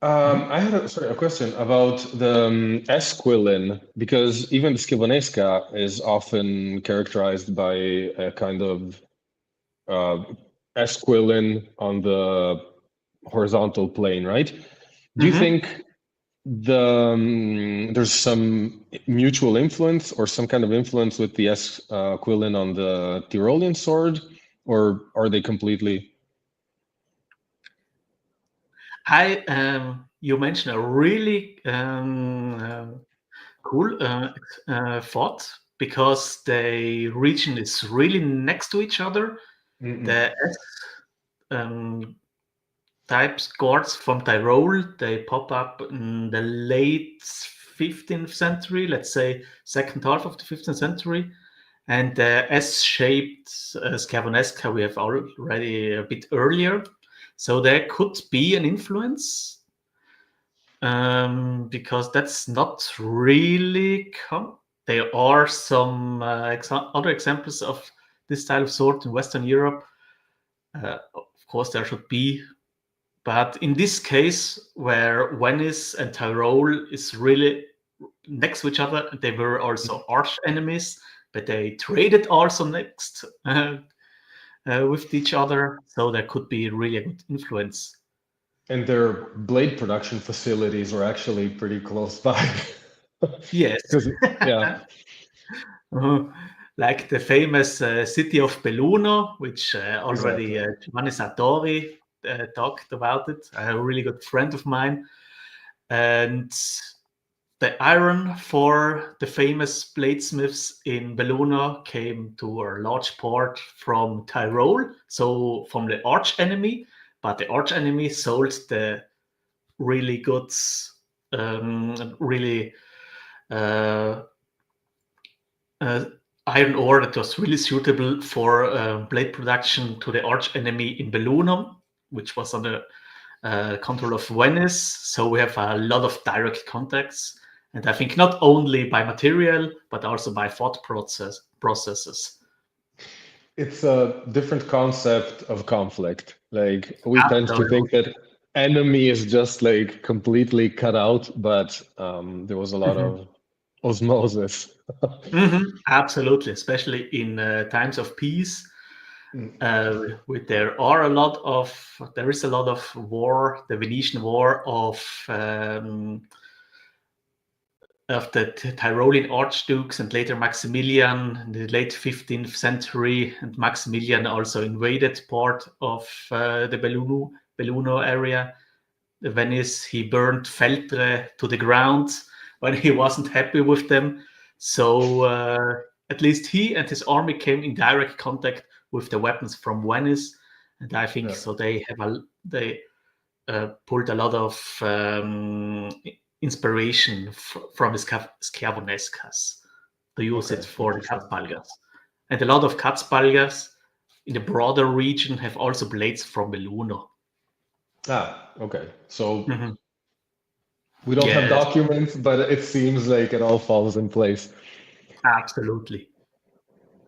I had a question about the esquilin, because even the Schiavonesca is often characterized by a kind of S-quillen on the horizontal plane, right? Do you think there's some mutual influence or some kind of influence with the S-quillen on the Tyrolean sword, or are they completely? You mentioned a really cool thought, because the region is really next to each other. The S type swords from Tyrol, they pop up in the late 15th century, let's say second half of the 15th century. And the S-shaped Scavonesca we have already a bit earlier. So there could be an influence, because that's not really there are some other examples of this style of sword in Western Europe. Of course, there should be, but in this case, where Venice and Tyrol is really next to each other, they were also arch enemies, but they traded also next with each other, so there could be really a good influence. And their blade production facilities are actually pretty close by. Yes. Yeah. Like the famous city of Belluno, which already Giovanni Sartori talked about it, a really good friend of mine. And the iron for the famous bladesmiths in Belluno came to a large part from Tyrol, so from the arch enemy, but the arch enemy sold the really good, really iron ore that was really suitable for blade production to the arch enemy in Belluno, which was under control of Venice. So we have a lot of direct contacts, and I think not only by material but also by thought processes. It's a different concept of conflict. Like we tend to think that enemy is just like completely cut out, but there was a lot of osmosis. Absolutely, especially in times of peace. There is a lot of war, the Venetian War of the Tyrolean archdukes and later Maximilian in the late 15th century, and Maximilian also invaded part of the Belluno area. Venice, he burned Feltre to the ground when he wasn't happy with them. So at least he and his army came in direct contact with the weapons from Venice, and I think so they pulled a lot of inspiration from the Scavonescas to use it for the Katzbalgas. And a lot of Katzbalgas in the broader region have also blades from Belluno. Okay. So we don't have documents, but it seems like it all falls in place. Absolutely.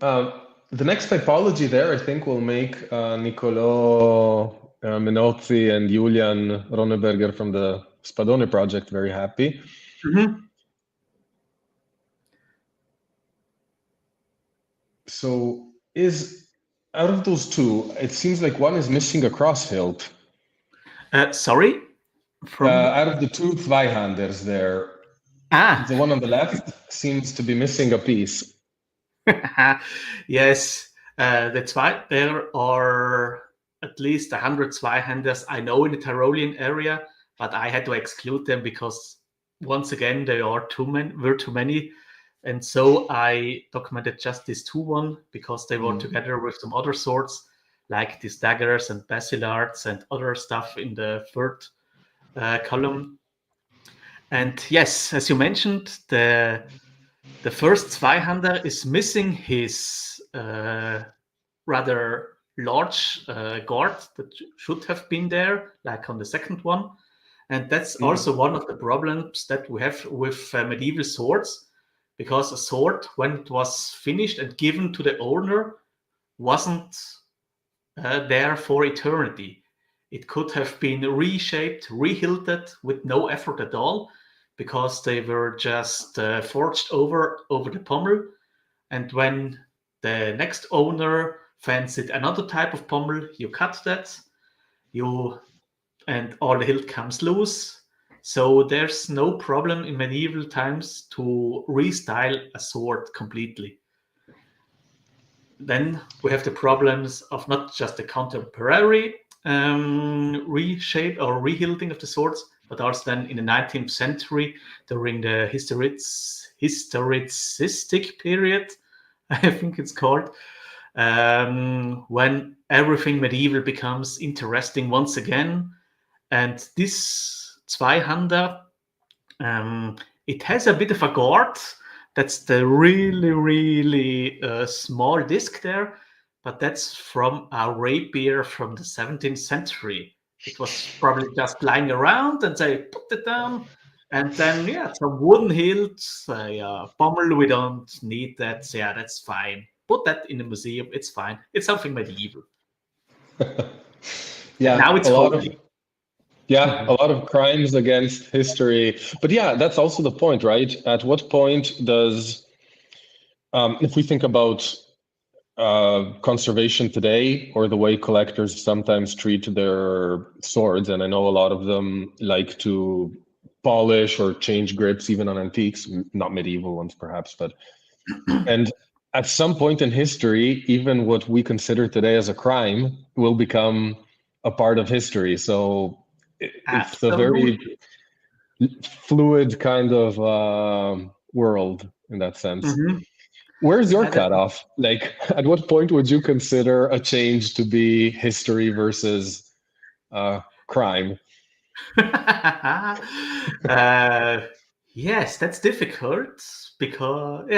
The next typology there, I think, will make Niccolò Menozzi and Julian Ronneberger from the Spadone project very happy. So out of those two, it seems like one is missing a cross hilt. Sorry? Out of the two Zweihanders there, the one on the left seems to be missing a piece. Yes, there are at least 100 Zweihanders I know in the Tyrolean area, but I had to exclude them because once again there were too many, and so I documented just these one because they were together with some other swords like these daggers and basilards and other stuff in the third column. And yes, as you mentioned, the first Zweihander is missing his rather large guard that should have been there, like on the second one. And that's also one of the problems that we have with medieval swords, because a sword, when it was finished and given to the owner, wasn't there for eternity. It could have been reshaped, rehilted with no effort at all, because they were just forged over the pommel. And when the next owner fence it another type of pommel, you cut that, and all the hilt comes loose. So there's no problem in medieval times to restyle a sword completely. Then we have the problems of not just the contemporary reshape or rehilting of the swords, but also then in the 19th century during the historicistic period, I think it's called, when everything medieval becomes interesting once again. And this Zweihänder, it has a bit of a guard. That's the really small disc there, but that's from a rapier from the 17th century. It was probably just lying around, and they put it down, and then some wooden hilt, pommel. We don't need that. So, yeah, that's fine. Put that in the museum. It's fine. It's something medieval. Yeah, now it's holy. Yeah, a lot of crimes against history. But yeah, that's also the point, right? At what point does, if we think about conservation today, or the way collectors sometimes treat their swords, and I know a lot of them like to polish or change grips even on antiques, not medieval ones perhaps, but and at some point in history, even what we consider today as a crime will become a part of history. So it's a very fluid kind of world in that sense. Where's your cutoff? Like, at what point would you consider a change to be history versus crime? Yes, that's difficult because,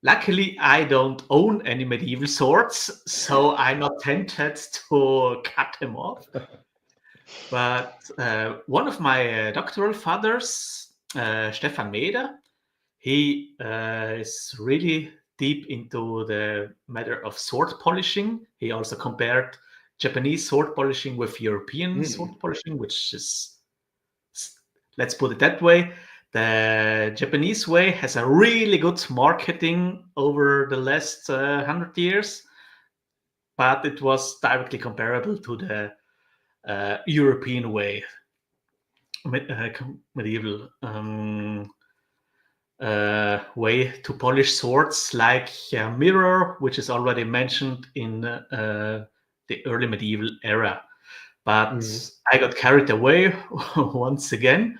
luckily I don't own any medieval swords, so I'm not tempted to cut them off. But one of my doctoral fathers, Stefan Meder, he is really deep into the matter of sword polishing. He also compared Japanese sword polishing with European sword polishing, which is, let's put it that way, the Japanese way has a really good marketing over the last 100 years, but it was directly comparable to the European way, medieval way to polish swords, like mirror, which is already mentioned in the early medieval era. But I got carried away once again.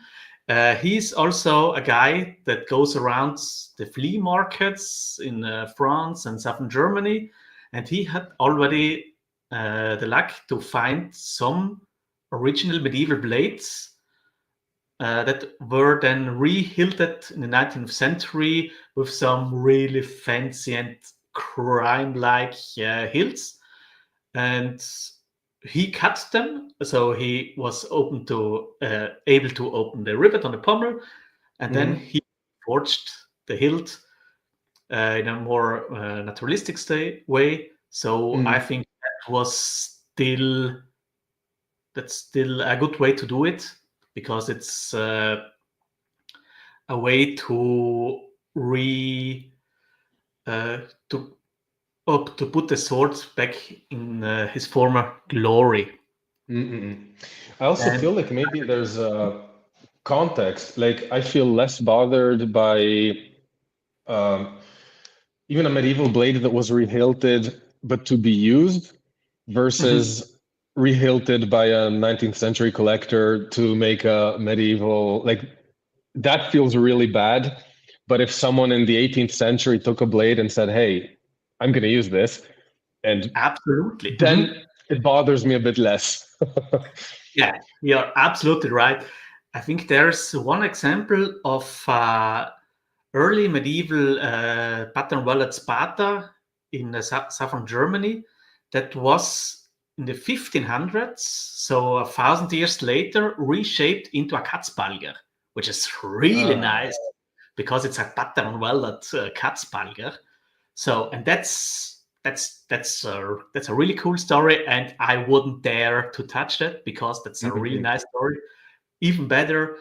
He's also a guy that goes around the flea markets in France and southern Germany, and he had already the luck to find some original medieval blades that were then rehilted in the 19th century with some really fancy and crime-like hilts. And he cut them, so he was able to open the rivet on the pommel, and then he forged the hilt in a more naturalistic way. So I think that's still a good way to do it, because it's a way to put the sword back in his former glory. I also feel like maybe there's a context. Like, I feel less bothered by even a medieval blade that was rehilted but to be used versus rehilted by a 19th century collector to make a medieval, like, that feels really bad. But if someone in the 18th century took a blade and said, hey, I'm going to use this, and absolutely, then it bothers me a bit less. Yeah, you're absolutely right. I think there's one example of early medieval pattern welded Sparta in southern Germany that was in the 1500s, so 1,000 years later, reshaped into a Katzbalger, which is really nice because it's a pattern welded Katzbalger. So, and that's a really cool story, and I wouldn't dare to touch that because that's a really nice story. Even better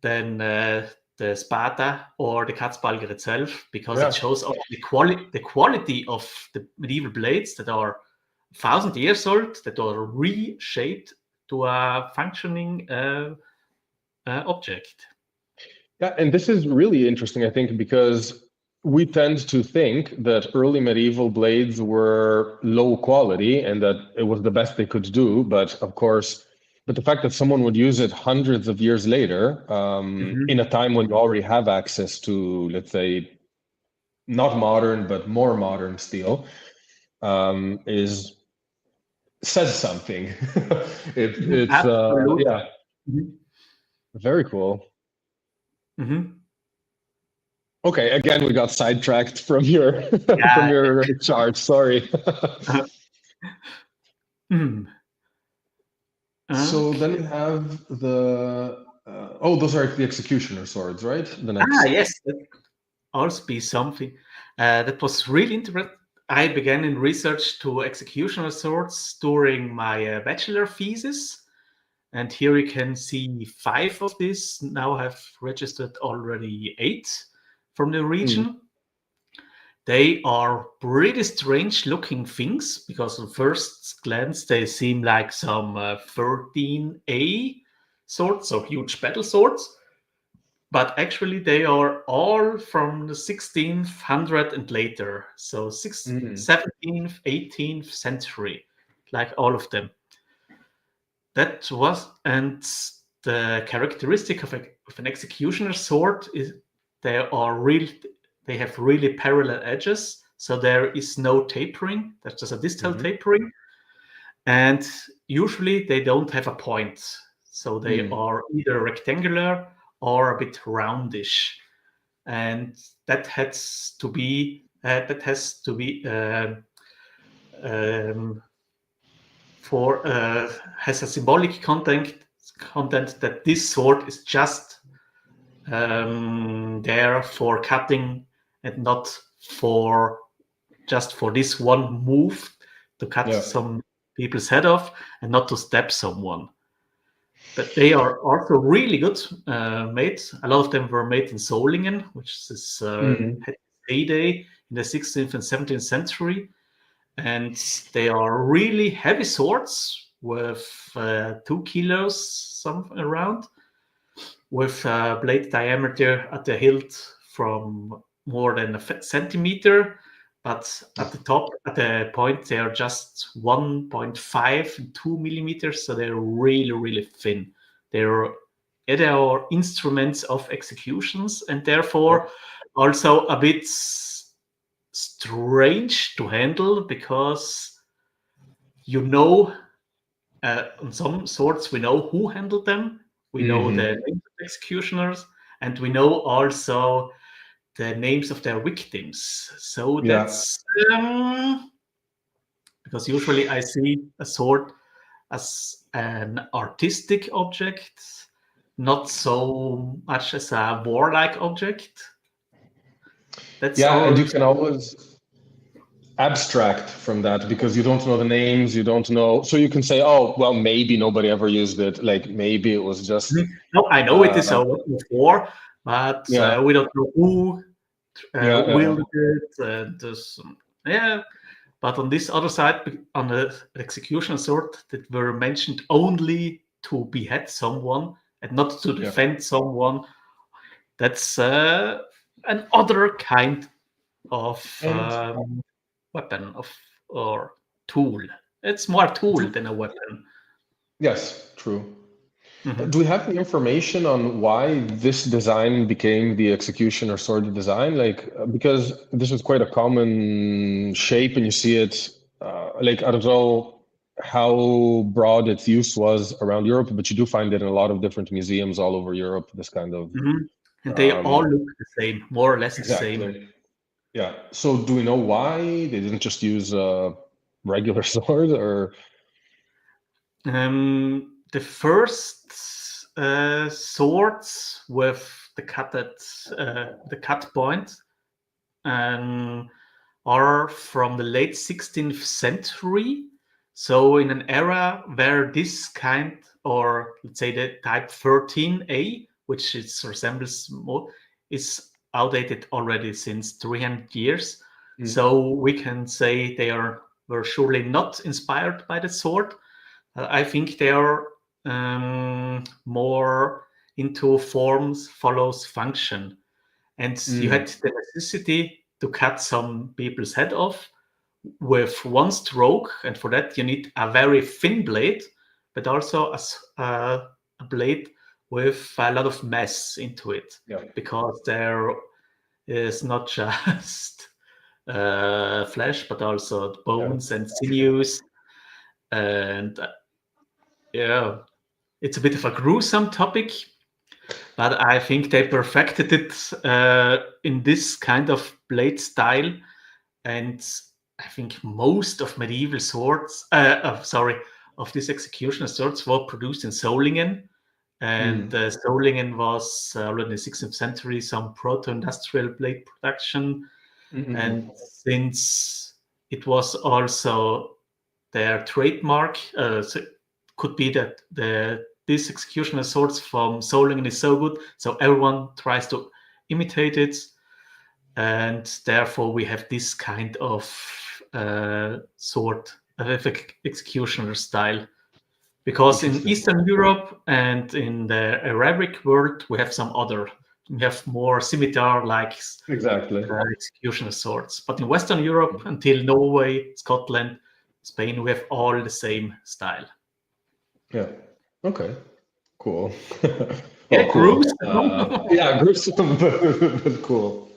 than the the spada or the Katzbalger itself, because it shows the quality of the medieval blades that are 1,000 years old, that are reshaped to a functioning object. Yeah, and this is really interesting, I think, because we tend to think that early medieval blades were low quality and that it was the best they could do. But of course, but the fact that someone would use it hundreds of years later, in a time when you already have access to, let's say, not modern, but more modern steel, says something. It's Absolutely. yeah, very cool. Okay, again, we got sidetracked from your from your chart. Sorry. So then you have the those are the executioner swords, right? The next. Yes, that also be something that was really interesting. I began in research to executioner swords during my bachelor thesis, and here you can see 5 of these. Now I have registered already 8 from the region. They are pretty strange looking things, because at first glance they seem like some 13A swords, so huge battle swords. But actually they are all from the 1600 and later, so 17th, 18th century, like all of them. That was, and the characteristic of an executioner sword is they have really parallel edges, so there is no tapering. That's just a distal tapering, and usually they don't have a point, so they are either rectangular or a bit roundish, and that has to be has a symbolic content that this sword is just there for cutting and not for this one move to cut some people's head off and not to stab someone. But they are also really good made. A lot of them were made in Solingen, which is heyday in the 16th and 17th century. And they are really heavy swords with 2 kilos, something around, with a blade diameter at the hilt from more than a centimeter. But at the top, at the point, they are just 1.5 and 2 millimeters, so they're really, really thin. They are instruments of executions, and therefore also a bit strange to handle, because on some swords we know who handled them, we know the names of executioners, and we know also the names of their victims. So that's because usually I see a sword as an artistic object, not so much as a warlike object. And you can always abstract from that, because you don't know the names, you don't know, so you can say, oh well, maybe nobody ever used it, like maybe it was just no, I know it is a weapon of war, but we don't know who wielded it, and but on this other side, on the execution sword that were mentioned only to behead someone and not to defend someone, that's an other kind of weapon or tool. It's more a tool than a weapon. Yes, true. Do we have the information on why this design became the executioner sword design? Like, because this was quite a common shape, and you see it, like, I don't know how broad its use was around Europe, but you do find it in a lot of different museums all over Europe, this kind of... And they all look the same, more or less the same. Yeah. So do we know why they didn't just use a regular sword, or? The first swords with the cut point are from the late 16th century. So in an era where this kind, or let's say the type 13A, which it resembles more, is outdated already since 300 years. So we can say they were surely not inspired by the sword. I think they are more into forms follows function. And you had the necessity to cut some people's head off with one stroke, and for that you need a very thin blade, but also a blade with a lot of mass into it, because there is not just flesh, but also bones and sinews, and it's a bit of a gruesome topic, but I think they perfected it in this kind of blade style, and I think most of medieval swords, of these executioner swords were produced in Solingen, and Solingen was already in the 16th century some proto-industrial blade production, and since it was also their trademark, so it could be that this executioner swords from Solingen is so good, so everyone tries to imitate it, and therefore we have this kind of sword executioner style. Because in Eastern Europe and in the Arabic world, we have more scimitar-like executioner swords. But in Western Europe, until Norway, Scotland, Spain, we have all the same style. Yeah. Okay. Cool. Yeah, cool. Gruesome. Gruesome, but cool.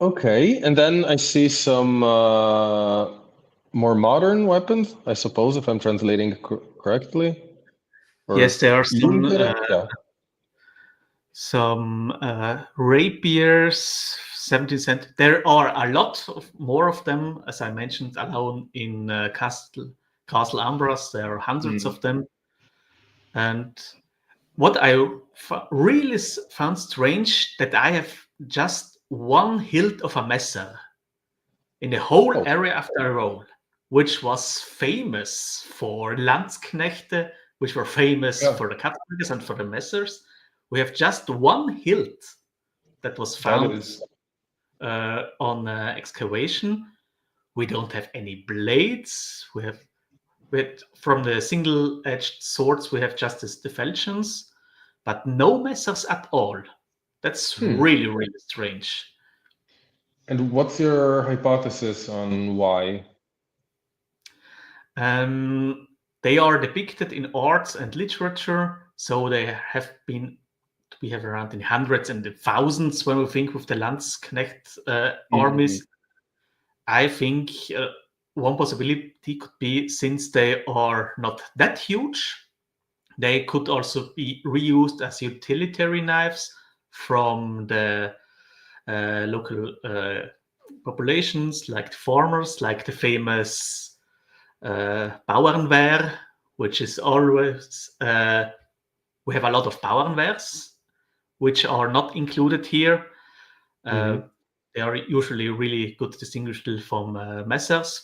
Okay, and then I see some more modern weapons, I suppose, if I'm translating correctly. Yes, there are some rapiers, 17th century. There are a lot more of them, as I mentioned, alone in Castle Ambras. There are hundreds of them. And what I really found strange, that I have just one hilt of a Messer in the whole area of Tyrol, which was famous for Landsknechte, which were famous for the Katzbergers and for the Messers. We have just one hilt that was found on excavation. We don't have any blades. From the single-edged swords, we have just the falchions, but no Messers at all. That's really, really strange. And what's your hypothesis on why? They are depicted in arts and literature, so they have been, we have around in hundreds and in thousands when we think with the Landsknecht armies. I think one possibility could be, since they are not that huge, they could also be reused as utilitarian knives from the local populations, like the farmers, like the famous Bauernwehr, which is always, we have a lot of Bauernwehrs, which are not included here. They are usually really good distinguishable from Messers.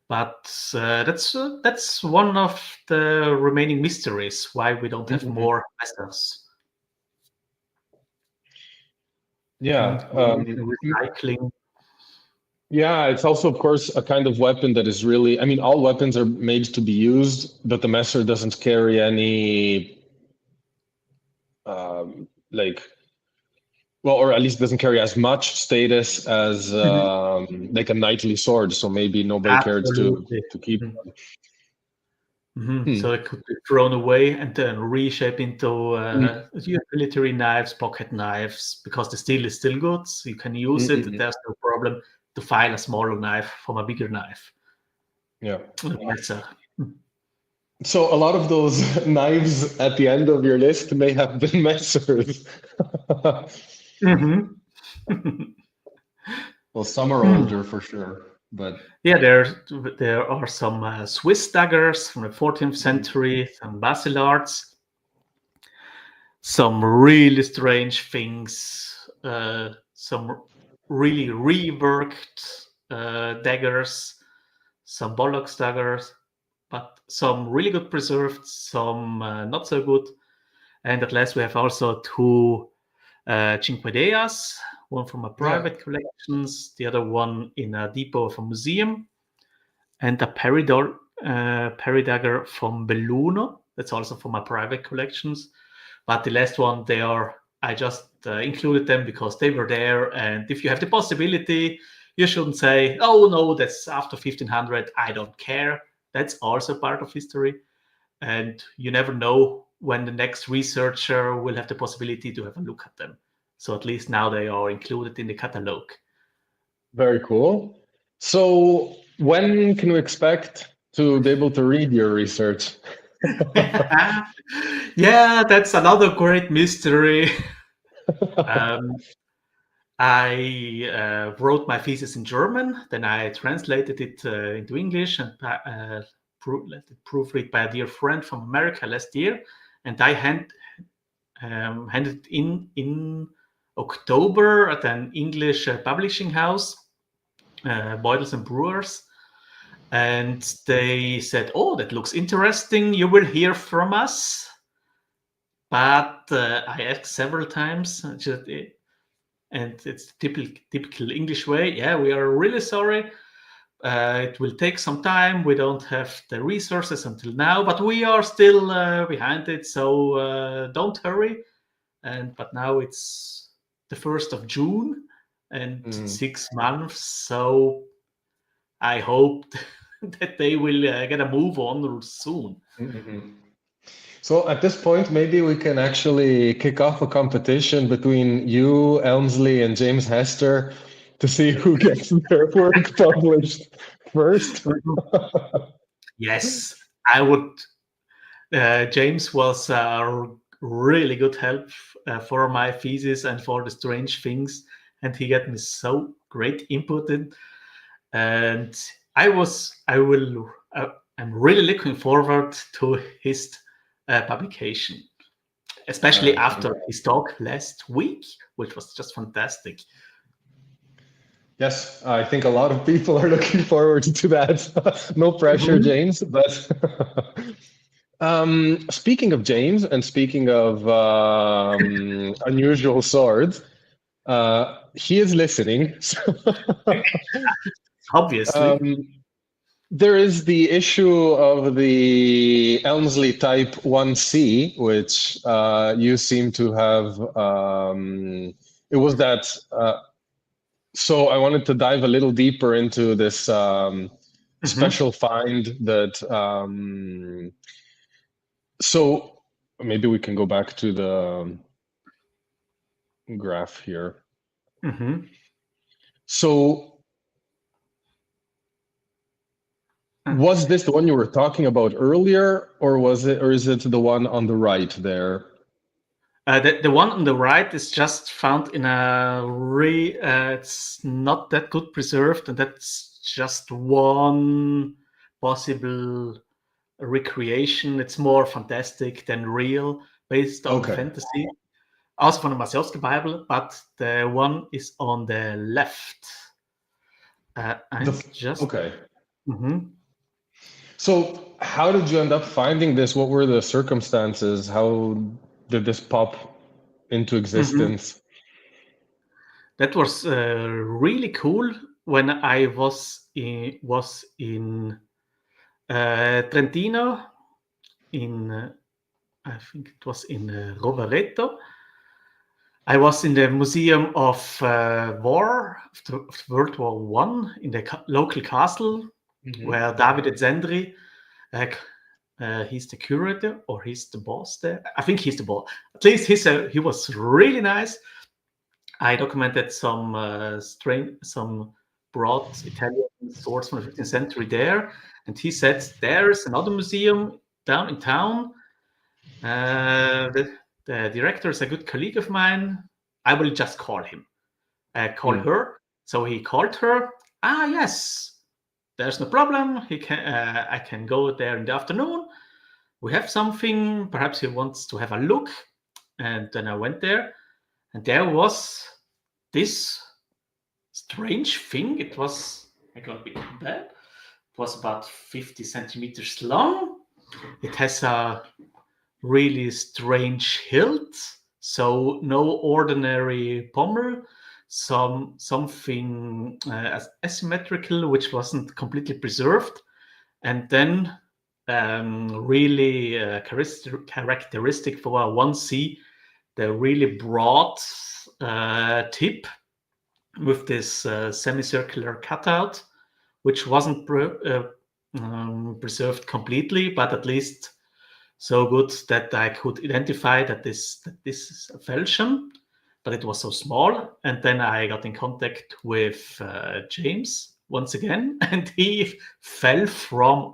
But that's one of the remaining mysteries, why we don't have more Messers. Yeah. Recycling. Yeah, it's also, of course, a kind of weapon that is really, I mean, all weapons are made to be used, but the Messer doesn't carry any, or at least doesn't carry as much status as like a knightly sword. So maybe nobody cared to keep them. So it could be thrown away and then reshaped into utilitarian knives, pocket knives, because the steel is still good. So you can use it. There's no problem to file a smaller knife from a bigger knife. Yeah. So a lot of those knives at the end of your list may have been Messers. Well, some are older for sure, but yeah, there are some Swiss daggers from the 14th century, some Basilards, some really strange things, some really reworked daggers, some Bollock's daggers, but some really good preserved, some not so good. And at last we have also two Cinque Deas, one from a private collections, the other one in a depot of a museum, and a peridagger from Belluno. That's also from my private collections. But the last one, I just included them because they were there. And if you have the possibility, you shouldn't say, oh, no, that's after 1500. I don't care. That's also part of history. And you never know when the next researcher will have the possibility to have a look at them. So at least now they are included in the catalogue. Very cool. So when can we expect to be able to read your research? Yeah, that's another great mystery. I wrote my thesis in German, then I translated it into English and proofread by a dear friend from America last year, and I handed it in October at an English publishing house, Beutels and Brewers. And they said, oh, that looks interesting. You will hear from us. But I asked several times, and it's typical English way. Yeah, we are really sorry. It will take some time. We don't have the resources until now, but we are still behind it. So don't hurry. But now it's the 1st of June and 6 months. So I hope that they will get a move on soon. So at this point, maybe we can actually kick off a competition between you, Elmsley, and James Hester to see who gets their work published first. Yes, I would. James was a really good help for my thesis and for the strange things, and he got me so great input in. And I'm really looking forward to his publication, especially after his talk last week, which was just fantastic. Yes, I think a lot of people are looking forward to that. No pressure, James. But speaking of James and speaking of unusual swords, he is listening. Obviously. There is the issue of the Elmsley Type 1C, which you seem to have. It was that. So I wanted to dive a little deeper into this special find that. So maybe we can go back to the graph here. So. Was this the one you were talking about earlier, or is it the one on the right there? The one on the right is just found in a it's not that good preserved, and that's just one possible recreation. It's more fantastic than real, based on fantasy. Also from the Maciejowski Bible, but the one is on the left. So how did you end up finding this? What were the circumstances? How did this pop into existence? That was really cool when I was in Trentino, I think it was in Rovereto. I was in the Museum of War, of World War I, in the local castle, where David Zendri, he's the curator, or he's the boss there. I think he's the boss. At least he was really nice. I documented some broad Italian swords from the 15th century there, and he said there's another museum down in town. The director is a good colleague of mine. I will just call him. Call her. So he called her. Yes, there's no problem. I can go there in the afternoon. We have something. Perhaps he wants to have a look. And then I went there, and there was this strange thing. It was, I got a bit bad. It was about 50 centimeters long. It has a really strange hilt, so no ordinary pommel, something asymmetrical, which wasn't completely preserved, and then really characteristic for a 1C, the really broad tip with this semicircular cutout, which wasn't preserved completely, but at least so good that I could identify that this is a falchion, but it was so small. And then I got in contact with James once again, and he fell from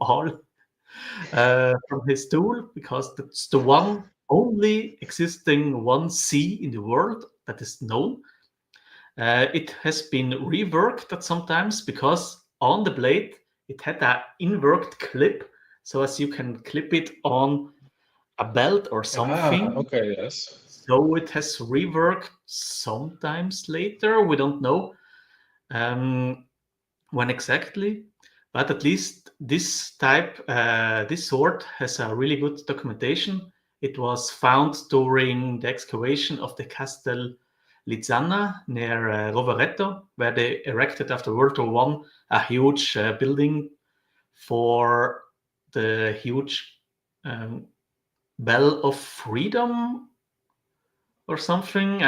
his stool, because that's the one only existing 1C in the world that is known. It has been reworked at sometimes, because on the blade it had an inworked clip, so as you can clip it on a belt or something. Okay, yes. So it has reworked sometimes later. We don't know when exactly, but at least this sword has a really good documentation. It was found during the excavation of the Castel Lizzana near Rovereto, where they erected after World War I a huge building for the huge Bell of Freedom or something.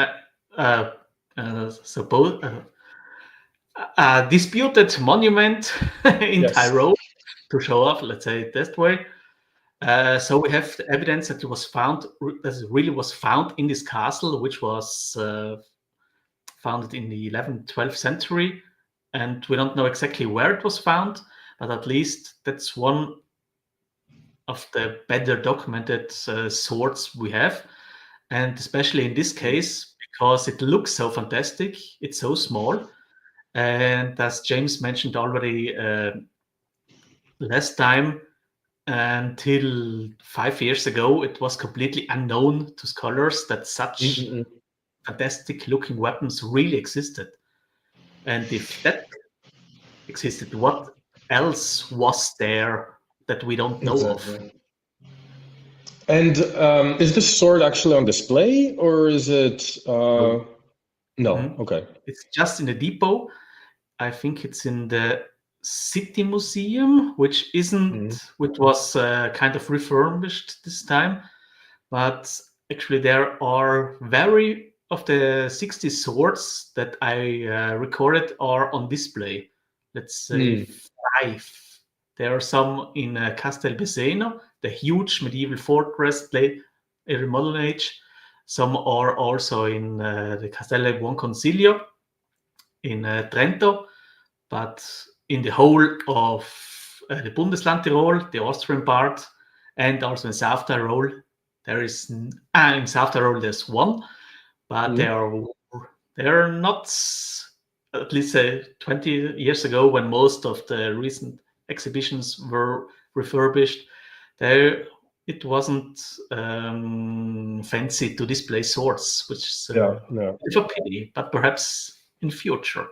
Suppose a disputed monument in Tyrol, to show off, let's say it that way. So we have the evidence that it was found, that it really was found in this castle, which was founded in the 11th, 12th century, and we don't know exactly where it was found, but at least that's one of the better documented swords we have, and especially in this case, because it looks so fantastic, it's so small, and as James mentioned already last time, until 5 years ago, it was completely unknown to scholars that such fantastic looking weapons really existed. And if that existed, what else was there that we don't know of? And is this sword actually on display, or is it? No. Okay. It's just in the depot. I think it's in the City Museum, which was kind of refurbished this time. But actually, there are very of the 60 swords that I recorded are on display. Let's say 5. There are some in Castel Beseno, the huge medieval fortress in the modern age. Some are also in the Castello Buon Consiglio in Trento, but in the whole of the Bundesland Tyrol, the Austrian part, and also in South Tyrol, there's one, but they are not, at least 20 years ago, when most of the recent exhibitions were refurbished, it wasn't fancy to display swords, which is a pity, but perhaps in future.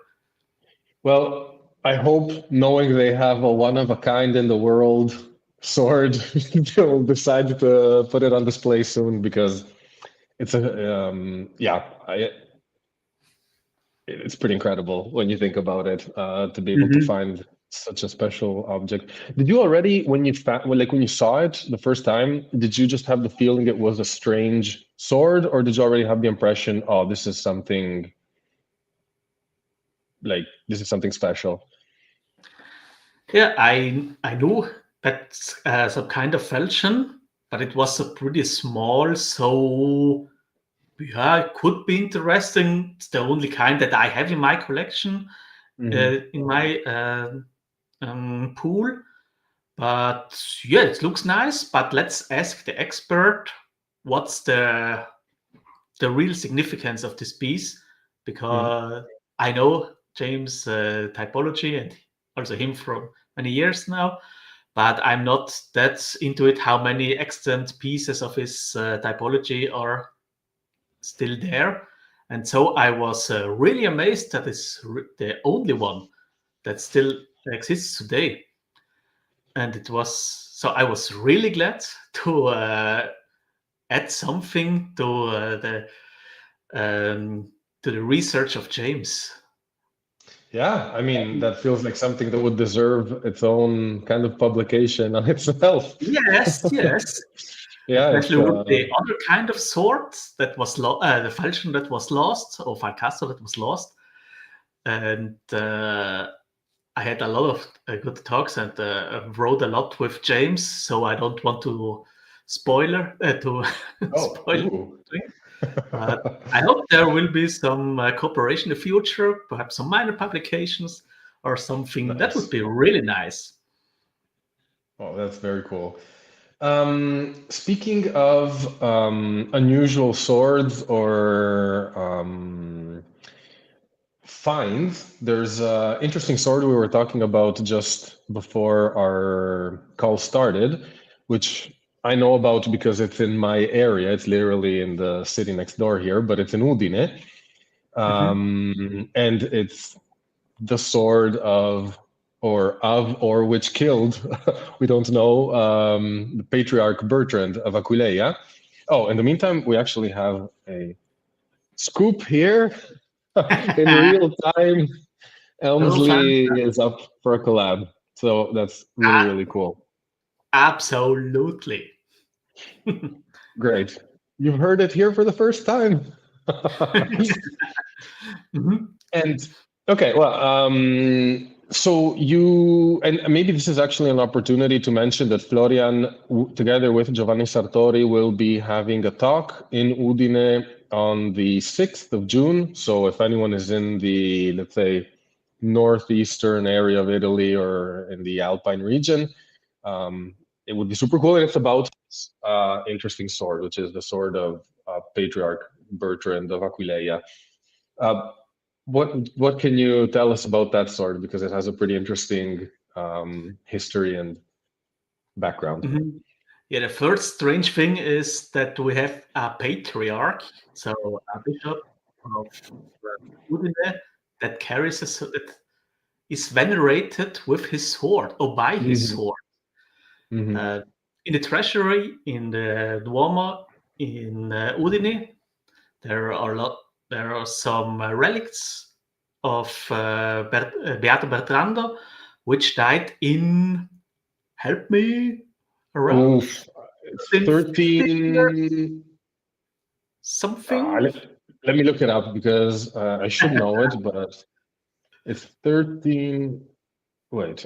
Well, I hope, knowing they have a one-of-a-kind in the world sword, they'll decide to put it on display soon, because it's it's pretty incredible when you think about it, to be able to find such a special object. Did you already, when you saw it the first time, did you just have the feeling it was a strange sword, or did you already have the impression, oh, this is something special? Yeah, I knew that's some kind of falchion, but it was pretty small, so yeah, it could be interesting. It's the only kind that I have in my collection, in my pool. But yeah, it looks nice. But let's ask the expert, what's the real significance of this piece? Because I know James' typology, and also him from many years now, but I'm not that into it, how many extant pieces of his typology are still there. And so I was really amazed that it's the only one that still exists today. and it was so I was really glad to add something to the research of James. Yeah, I mean, that feels like something that would deserve its own kind of publication on itself. Yes, yes. Yeah, it's Especially with the other kind of sword that was the falchion that was lost, or falcaster that was lost, and I had a lot of good talks and wrote a lot with James, so I don't want to spoiler to spoil. ooh. But I hope there will be some cooperation in the future, perhaps some minor publications or something. That would Nice. be really nice. Oh, that's very cool. Speaking of unusual swords or finds, there's an interesting sword we were talking about just before our call started, which I know about because it's in my area. It's literally in the city next door here, but it's in Udine. And it's the sword of or which killed, we don't know, the patriarch Bertrand of Aquileia. Oh, in the meantime, we actually have a scoop here in real time. Elmsley is up for a collab, so that's really, really cool. Absolutely. Great. You've heard it here for the first time. And okay, well, so you, and maybe this is actually an opportunity to mention that Florian, together with Giovanni Sartori, will be having a talk in Udine on the 6th of June. So if anyone is in the, let's say, northeastern area of Italy or in the Alpine region, it would be super cool. And it's about this interesting sword, which is the sword of Patriarch Bertrand of Aquileia. What can you tell us about that sword? Because it has a pretty interesting history and background. Yeah, the first strange thing is that we have a patriarch, so a bishop of Udine that carries that is venerated with his sword or by his sword. In the treasury in the Duomo in Udine, there are some relics of Beato Bertrando, which died in, help me, around 13 something. Let me look it up because I should know it, but it's 13. Wait.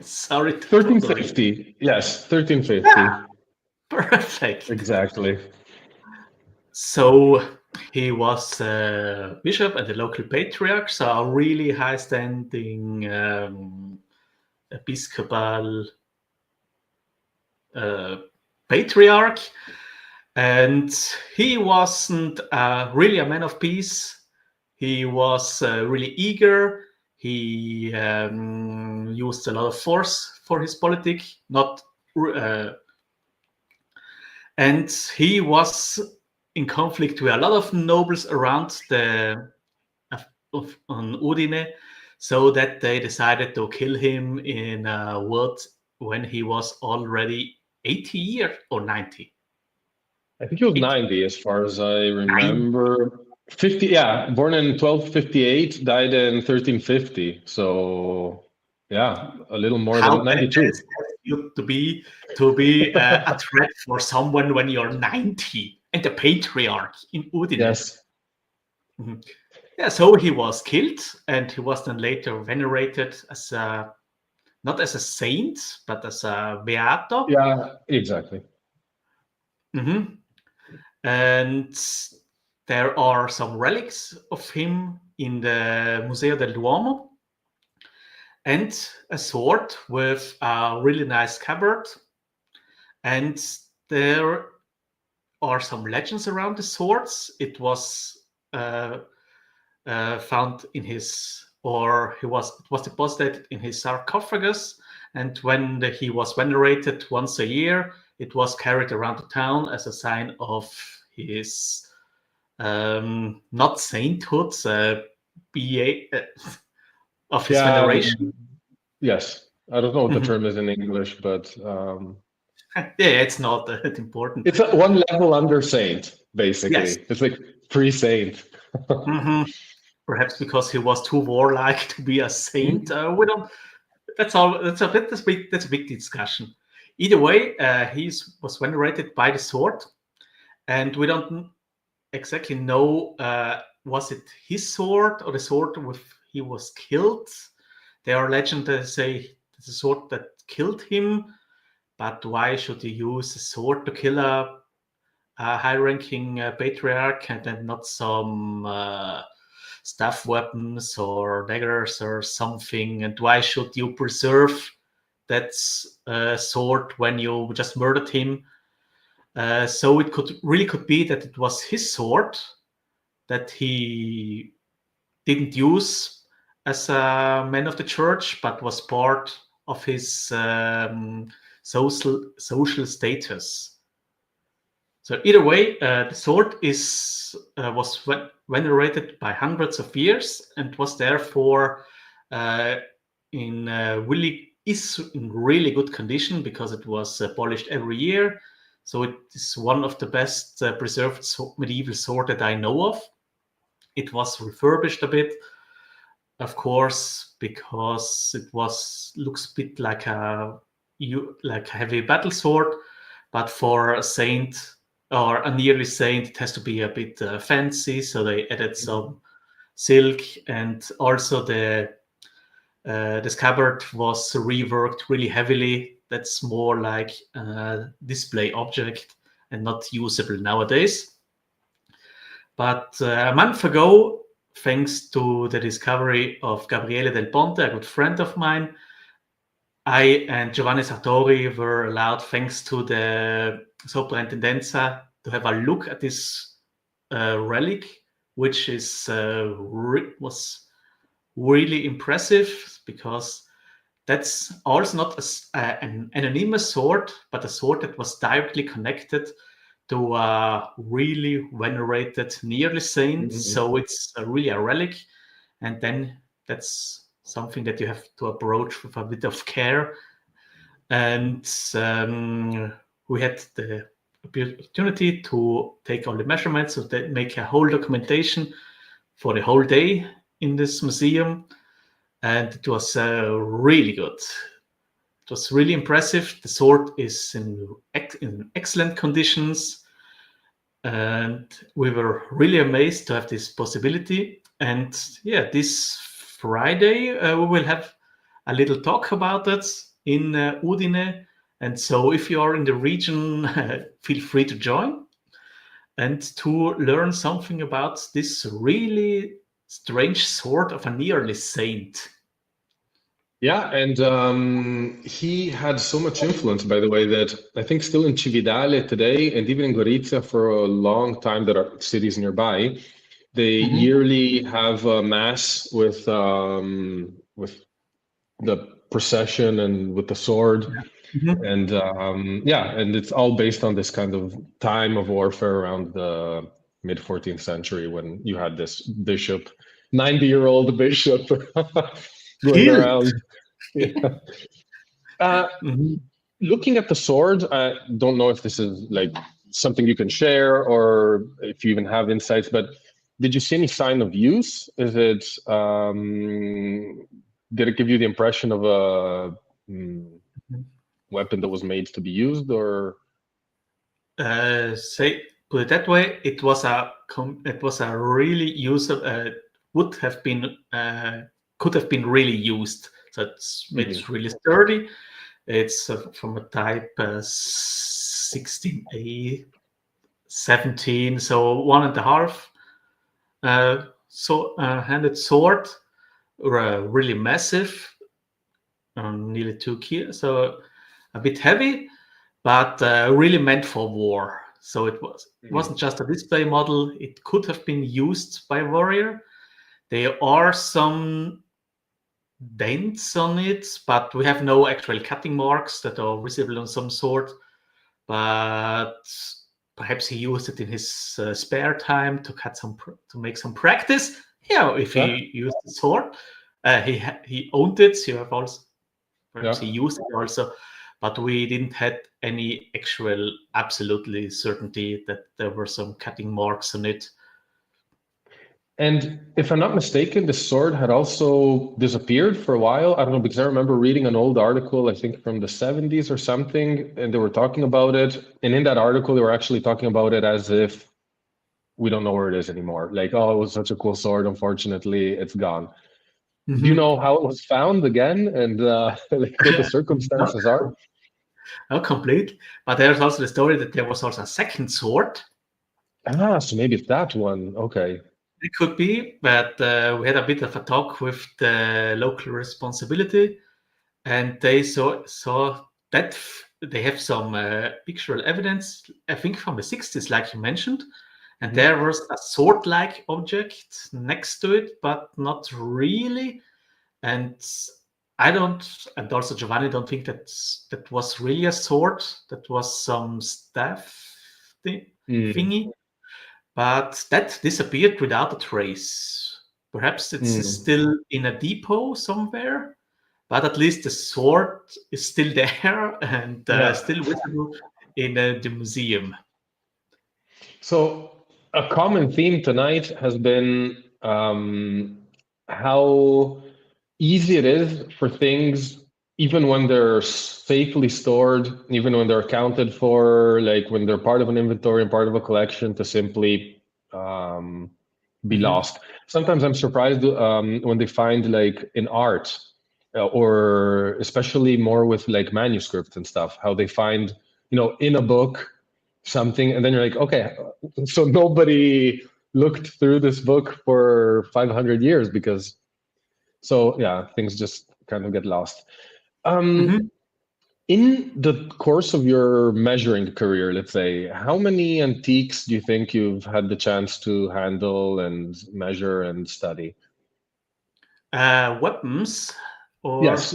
Sorry. 1350. Yes, 1350. Yeah, perfect. Exactly. So he was a bishop and the local patriarch, so a really high-standing episcopal patriarch. And he wasn't really a man of peace. He was really eager. He used a lot of force for his politic, and he was in conflict with a lot of nobles around on Udine, so that they decided to kill him in a wood when he was already 80 years or 90. I think he was 90 as far as I remember. 50, yeah, born in 1258, died in 1350. So yeah, a little more than 92. You to be a threat for someone when you're 90 and the patriarch in Udine. Yes. Yeah, so he was killed, and he was then later venerated as not as a saint, but as a beato. Yeah, exactly. And there are some relics of him in the Museo del Duomo, and a sword with a really nice scabbard. And there are some legends around the swords. It was found in his, or it was deposited in his sarcophagus. And when he was venerated once a year, it was carried around the town as a sign of his not sainthood, of his veneration. Yes. I don't know what the term is in English, but yeah, it's not that important. it's one level under saint, basically. Yes. It's like pre-saint. Perhaps because he was too warlike to be a saint. We don't. That's all. That's a big discussion. Either way, he was venerated by the sword, and we don't exactly know was it his sword or the sword with he was killed. There are legends that say it's a sword that killed him, but why should you use a sword to kill a high-ranking patriarch and then not some staff weapons or daggers or something? And why should you preserve that sword when you just murdered him? So it could be that it was his sword that he didn't use as a man of the church, but was part of his social status. So either way, the sword was venerated by hundreds of years and was therefore in really good condition because it was polished every year. So it is one of the best preserved medieval sword that I know of. It was refurbished a bit, of course, because it looks a bit like a heavy battle sword, but for a saint or a nearly saint, it has to be a bit fancy. So they added some silk, and also the scabbard was reworked really heavily. That's more like a display object and not usable nowadays. But a month ago, thanks to the discovery of Gabriele Del Ponte, a good friend of mine, I and Giovanni Sartori were allowed, thanks to the Soprintendenza, to have a look at this relic, which was really impressive because that's also not an anonymous sword, but a sword that was directly connected to a really venerated nearly saint. So it's really a relic. And then that's something that you have to approach with a bit of care. And we had the opportunity to take all the measurements, so that make a whole documentation for the whole day in this museum. And it was really good. It was really impressive. The sword is in excellent conditions. And we were really amazed to have this possibility. And yeah, this Friday, we will have a little talk about it in Udine. And so if you are in the region, feel free to join and to learn something about this really strange sword of a nearly saint. Yeah, and he had so much influence, by the way, that I think still in Cividale today, and even in Gorizia for a long time, that are cities nearby, they yearly have a mass with the procession and with the sword. And and it's all based on this kind of time of warfare around the mid 14th century when you had this bishop, 90-year-old bishop going around. Yeah. Looking at the sword, I don't know if this is like something you can share or if you even have insights, but did you see any sign of use? Is it did it give you the impression of a weapon that was made to be used, or put it that way, it was a really usable, could have been really used. So it's really sturdy. It's from a type 16A 17, so 1.5 handed sword, really massive, nearly 2 kilos, so a bit heavy, but really meant for war. So it wasn't just a display model. It could have been used by a warrior. There are some dents on it, but we have no actual cutting marks that are visible on some sword. But perhaps he used it in his spare time to make some practice. Yeah, if he used the sword, he owned it. You have also perhaps he used it also, but we didn't had any actual absolutely certainty that there were some cutting marks on it. And if I'm not mistaken, the sword had also disappeared for a while. I don't know, because I remember reading an old article, I think from the 70s or something, and they were talking about it. And in that article, they were actually talking about it as if we don't know where it is anymore. Like, oh, it was such a cool sword. Unfortunately, it's gone. Do you know how it was found again and like what the circumstances are? Not complete, but there's also the story that there was also a second sword. So maybe it's that one. Okay. It could be, but we had a bit of a talk with the local responsibility, and they saw that they have some pictorial evidence, I think from the 60s, like you mentioned, and there was a sword-like object next to it, but not really. And I don't, and also Giovanni don't think that was really a sword. That was some staff thingy. But that disappeared without a trace. Perhaps it's still in a depot somewhere, but at least the sword is still there and still visible in the museum. So a common theme tonight has been how easy it is for things, even when they're safely stored, even when they're accounted for, like when they're part of an inventory and part of a collection, to simply be lost. Sometimes I'm surprised when they find like in art, or especially more with like manuscripts and stuff, how they find, in a book something, and then you're like, okay, so nobody looked through this book for 500 years because, so yeah, things just kind of get lost. In the course of your measuring career, let's say, how many antiques do you think you've had the chance to handle and measure and study? Weapons? Or... Yes.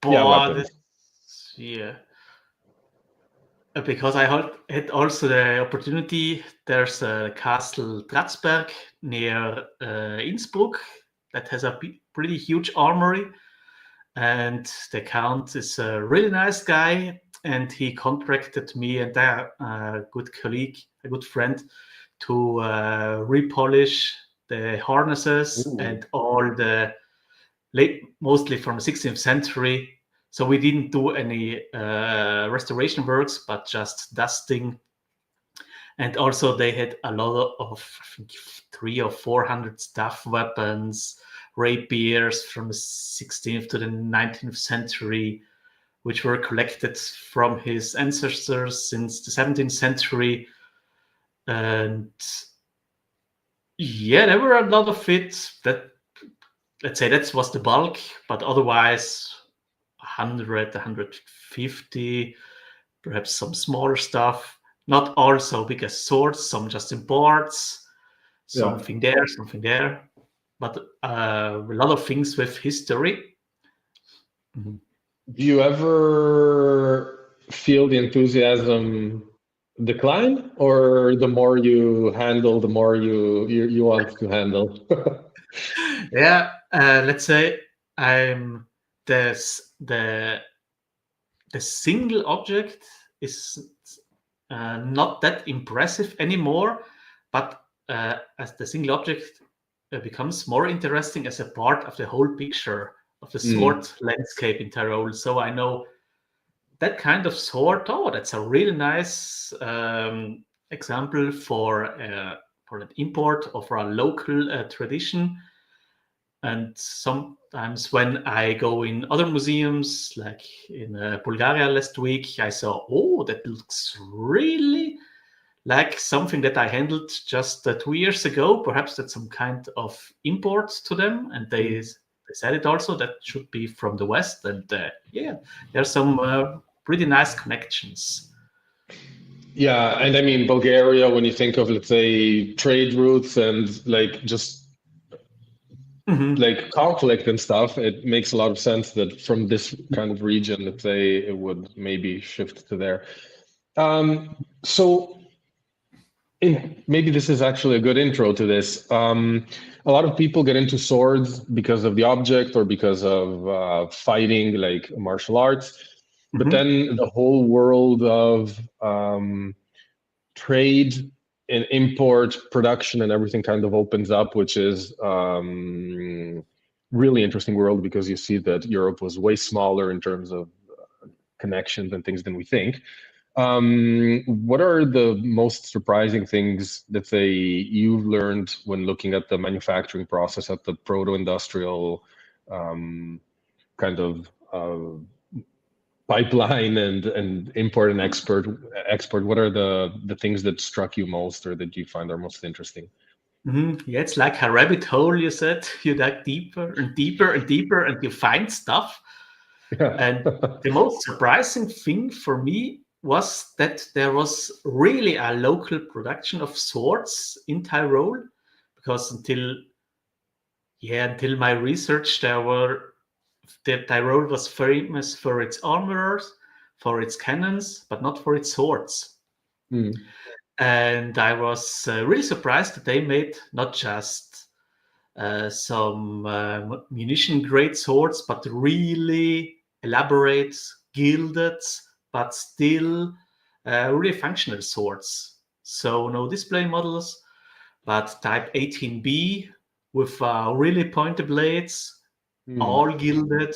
Yeah, weapons. Yeah. Because I had also the opportunity, there's a castle Tratzberg near Innsbruck that has a pretty huge armory. And the count is a really nice guy, and he contracted me and a good colleague, a good friend, to repolish the harnesses and all the mostly from the 16th century. So we didn't do any restoration works, but just dusting. And also they had a lot of, I think, 300 or 400 staff weapons, rapiers from the 16th to the 19th century, which were collected from his ancestors since the 17th century. And yeah, there were a lot of it. That, let's say, that was the bulk, but otherwise 100, 150, perhaps some smaller stuff. Not all so big as swords, some just in boards, something there, but a lot of things with history. Do you ever feel the enthusiasm decline, or the more you handle, the more you want to handle? Yeah, let's say I'm the single object is not that impressive anymore, but as the single object becomes more interesting as a part of the whole picture of the sword landscape in Tyrol. So I know that kind of sword, that's a really nice example for an import or for a local tradition. And sometimes when I go in other museums, like in Bulgaria last week, I saw, that looks really like something that I handled just 2 years ago. Perhaps that's some kind of import to them. And they said it also, that should be from the West. And there's some pretty nice connections. Yeah, and I mean, Bulgaria, when you think of, let's say, trade routes and like just like conflict and stuff, it makes a lot of sense that from this kind of region, let's say, it would maybe shift to there. So maybe this is actually a good intro to this. A lot of people get into swords because of the object or because of fighting, like martial arts. But then the whole world of trade and import, production, and everything kind of opens up, which is really interesting world because you see that Europe was way smaller in terms of connections and things than we think. What are the most surprising things that say you've learned when looking at the manufacturing process at the proto-industrial kind of pipeline and import and export? What are the things that struck you most or that you find are most interesting? Yeah, it's like a rabbit hole, you said. You dive deeper and deeper and deeper and you find stuff. Yeah. And the most surprising thing for me was that there was really a local production of swords in Tyrol, because until my research, the Tyrol was famous for its armorers, for its cannons, but not for its swords. And I was really surprised that they made not just some munition-grade swords, but really elaborate, gilded, but still really functional swords. So no display models, but type 18B with really pointed blades, all gilded,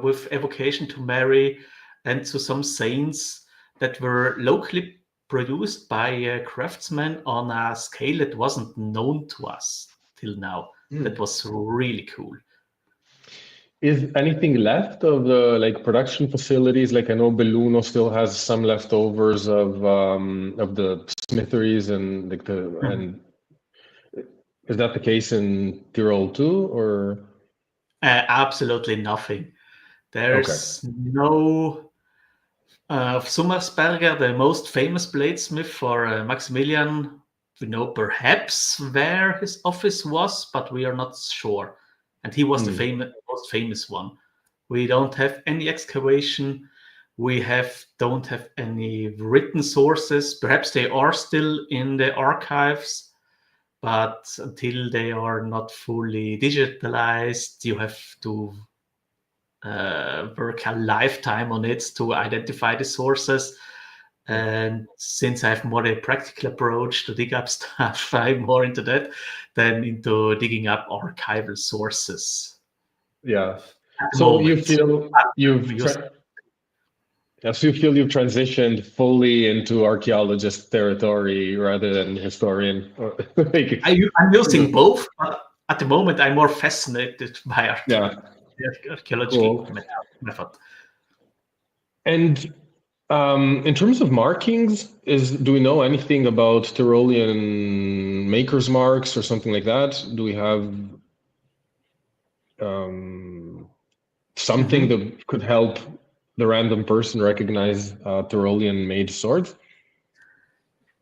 with evocation to Mary and to some saints that were locally produced by craftsmen on a scale that wasn't known to us till now. That was really cool. Is anything left of the production facilities? Like I know Belluno still has some leftovers of the smitheries and and is that the case in Tyrol too, or? Absolutely nothing. There's no Summersberger, the most famous bladesmith for Maximilian. We know perhaps where his office was, but we are not sure. And he was the most famous one. We don't have any excavation. We don't have any written sources. Perhaps they are still in the archives, but until they are not fully digitalized, you have to work a lifetime on it to identify the sources. And since I have more a practical approach to dig up stuff, I'm more into that than into digging up archival sources. Yeah. So you feel you've transitioned fully into archaeologist territory rather than historian. I'm using both, but at the moment I'm more fascinated by archaeological method. And in terms of markings, do we know anything about Tyrolean maker's marks or something like that? Do we have something that could help the random person recognize Tyrolean made swords?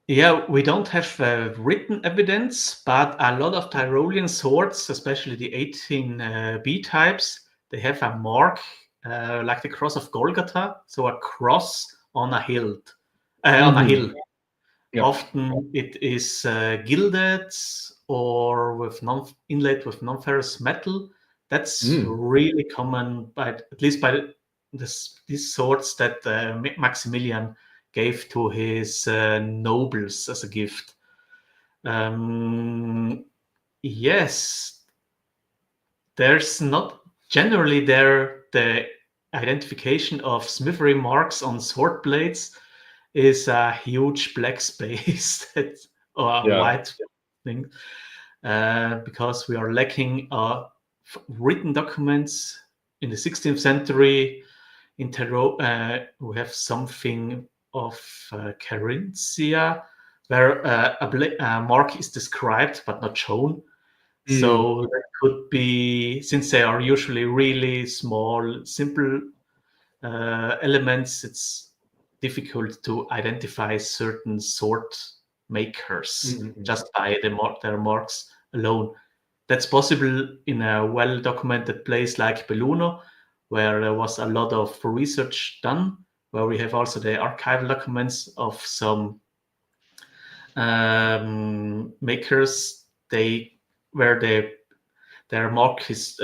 Yeah, we don't have written evidence, but a lot of Tyrolean swords, especially the 18B types, they have a mark like the cross of Golgotha, so a cross on a hill. Yep. Often it is gilded or inlaid with non-ferrous metal. That's really common, at least by these swords that Maximilian gave to his nobles as a gift. Yes, there's not generally the identification of smithery marks on sword blades is a huge black space or a white thing, because we are lacking written documents in the 16th century. In Tyrol, we have something of Carinthia, where a mark is described but not shown. So that could be, since they are usually really small, simple elements, it's difficult to identify certain sword makers just by their marks alone. That's possible in a well-documented place like Belluno, where there was a lot of research done, where we have also the archival documents of some makers. Their mark is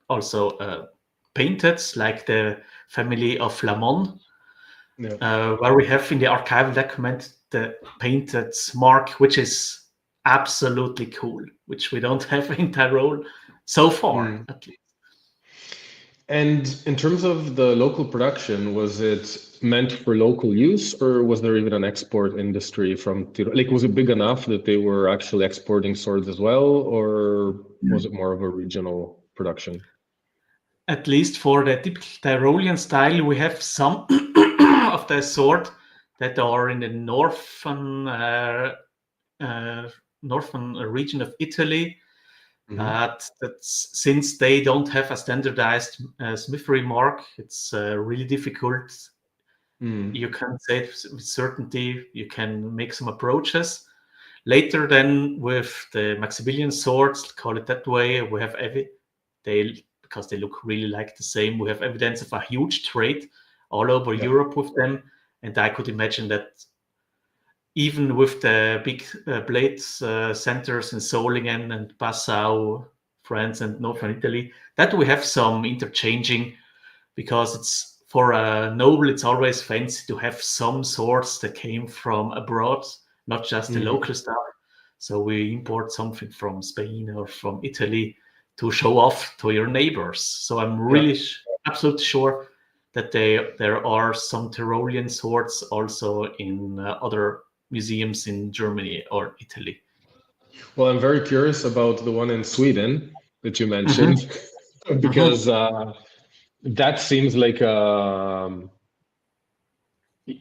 also painted, like the family of Lamont, where we have in the archival document the painted mark, which is absolutely cool, which we don't have in Tyrol so far, at least. And in terms of the local production, was it meant for local use, or was there even an export industry from Tyrol? Like, was it big enough that they were actually exporting swords as well, or was it more of a regional production? At least for the typical Tyrolean style, we have some of the sword that are in the northern region of Italy. But since they don't have a standardized smithery mark, it's really difficult. You can say with certainty, you can make some approaches. Later then with the Maximilian swords, call it that way, we have because they look really like the same, we have evidence of a huge trade all over Europe with them. And I could imagine that even with the big blade centers in Solingen and Passau, France and northern Italy, that we have some interchanging, because it's for a noble, it's always fancy to have some swords that came from abroad, not just the local stuff. So we import something from Spain or from Italy to show off to your neighbors. So I'm really absolutely sure that there are some Tyrolean swords also in other museums in Germany or Italy. Well, I'm very curious about the one in Sweden that you mentioned, because that seems like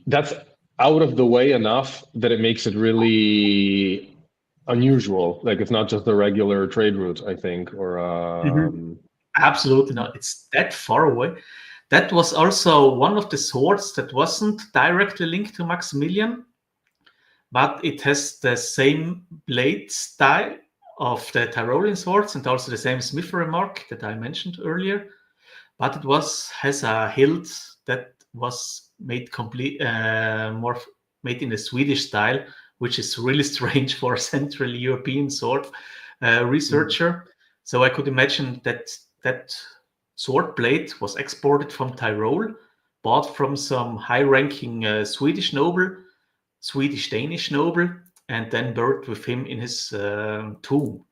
that's out of the way enough that it makes it really unusual. Like, it's not just the regular trade route, I think, or Absolutely not. It's that far away. That was also one of the swords that wasn't directly linked to Maximilian, but it has the same blade style of the Tyrolean swords and also the same smithery mark that I mentioned earlier. But it has a hilt that was made more made in the Swedish style, which is really strange for a Central European sword researcher. So I could imagine that sword blade was exported from Tyrol, bought from some high-ranking Swedish Danish noble, and then buried with him in his tomb.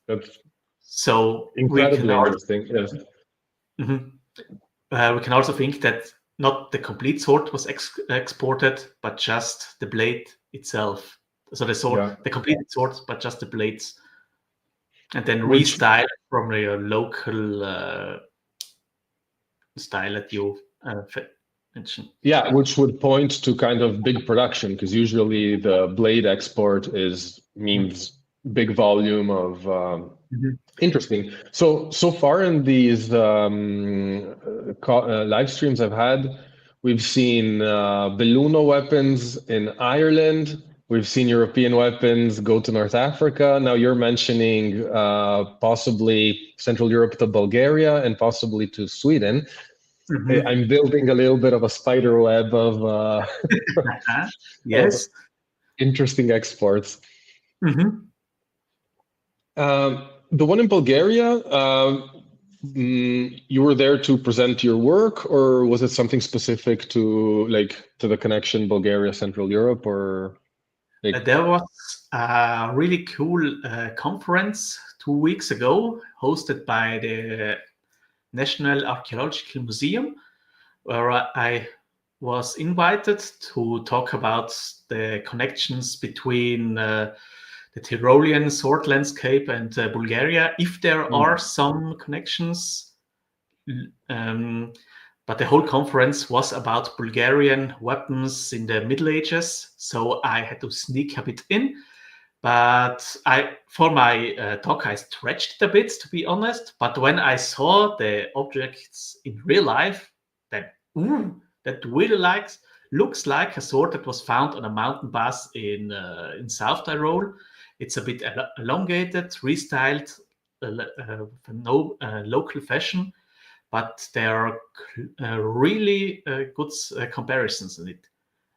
That's so incredibly interesting. Yes. We can also think that not the complete sword was exported, but just the blade itself. So the sword, the completed sword, but just the blades, and then restyled from your local style that you mentioned. Yeah, which would point to kind of big production, because usually the blade export means big volume of. Interesting. So far in these live streams I've had, we've seen Belluno weapons in Ireland. We've seen European weapons go to North Africa. Now you're mentioning possibly Central Europe to Bulgaria and possibly to Sweden. I'm building a little bit of a spider web of yes, of interesting exports. The one in Bulgaria, you were there to present your work, or was it something specific to the connection Bulgaria, Central Europe, or? There was a really cool conference 2 weeks ago, hosted by the National Archaeological Museum, where I was invited to talk about the connections between the Tyrolean sword landscape and Bulgaria, if there are some connections. But the whole conference was about Bulgarian weapons in the Middle Ages, so I had to sneak a bit in. But for my talk, I stretched it a bit, to be honest. But when I saw the objects in real life, that really looks like a sword that was found on a mountain pass in South Tyrol. It's a bit elongated, restyled, local fashion. but there are really good comparisons in it.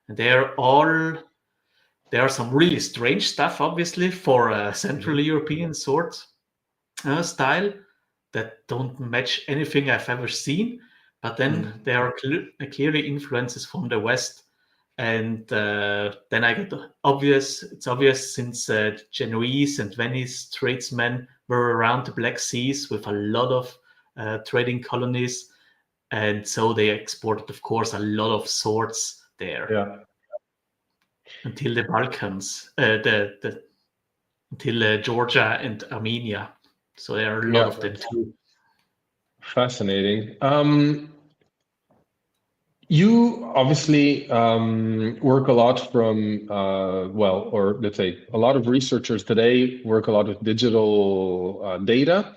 And there are some really strange stuff, obviously, for a Central European sword style that don't match anything I've ever seen. But then there are clearly influences from the West. And then I got it's obvious since Genoese and Venice tradesmen were around the Black Seas with a lot of trading colonies. And so they exported, of course, a lot of swords there. Yeah. Until the Balkans, until Georgia and Armenia. So there are a lot of them too. Fascinating. You obviously work a lot from, or let's say a lot of researchers today work a lot with digital data,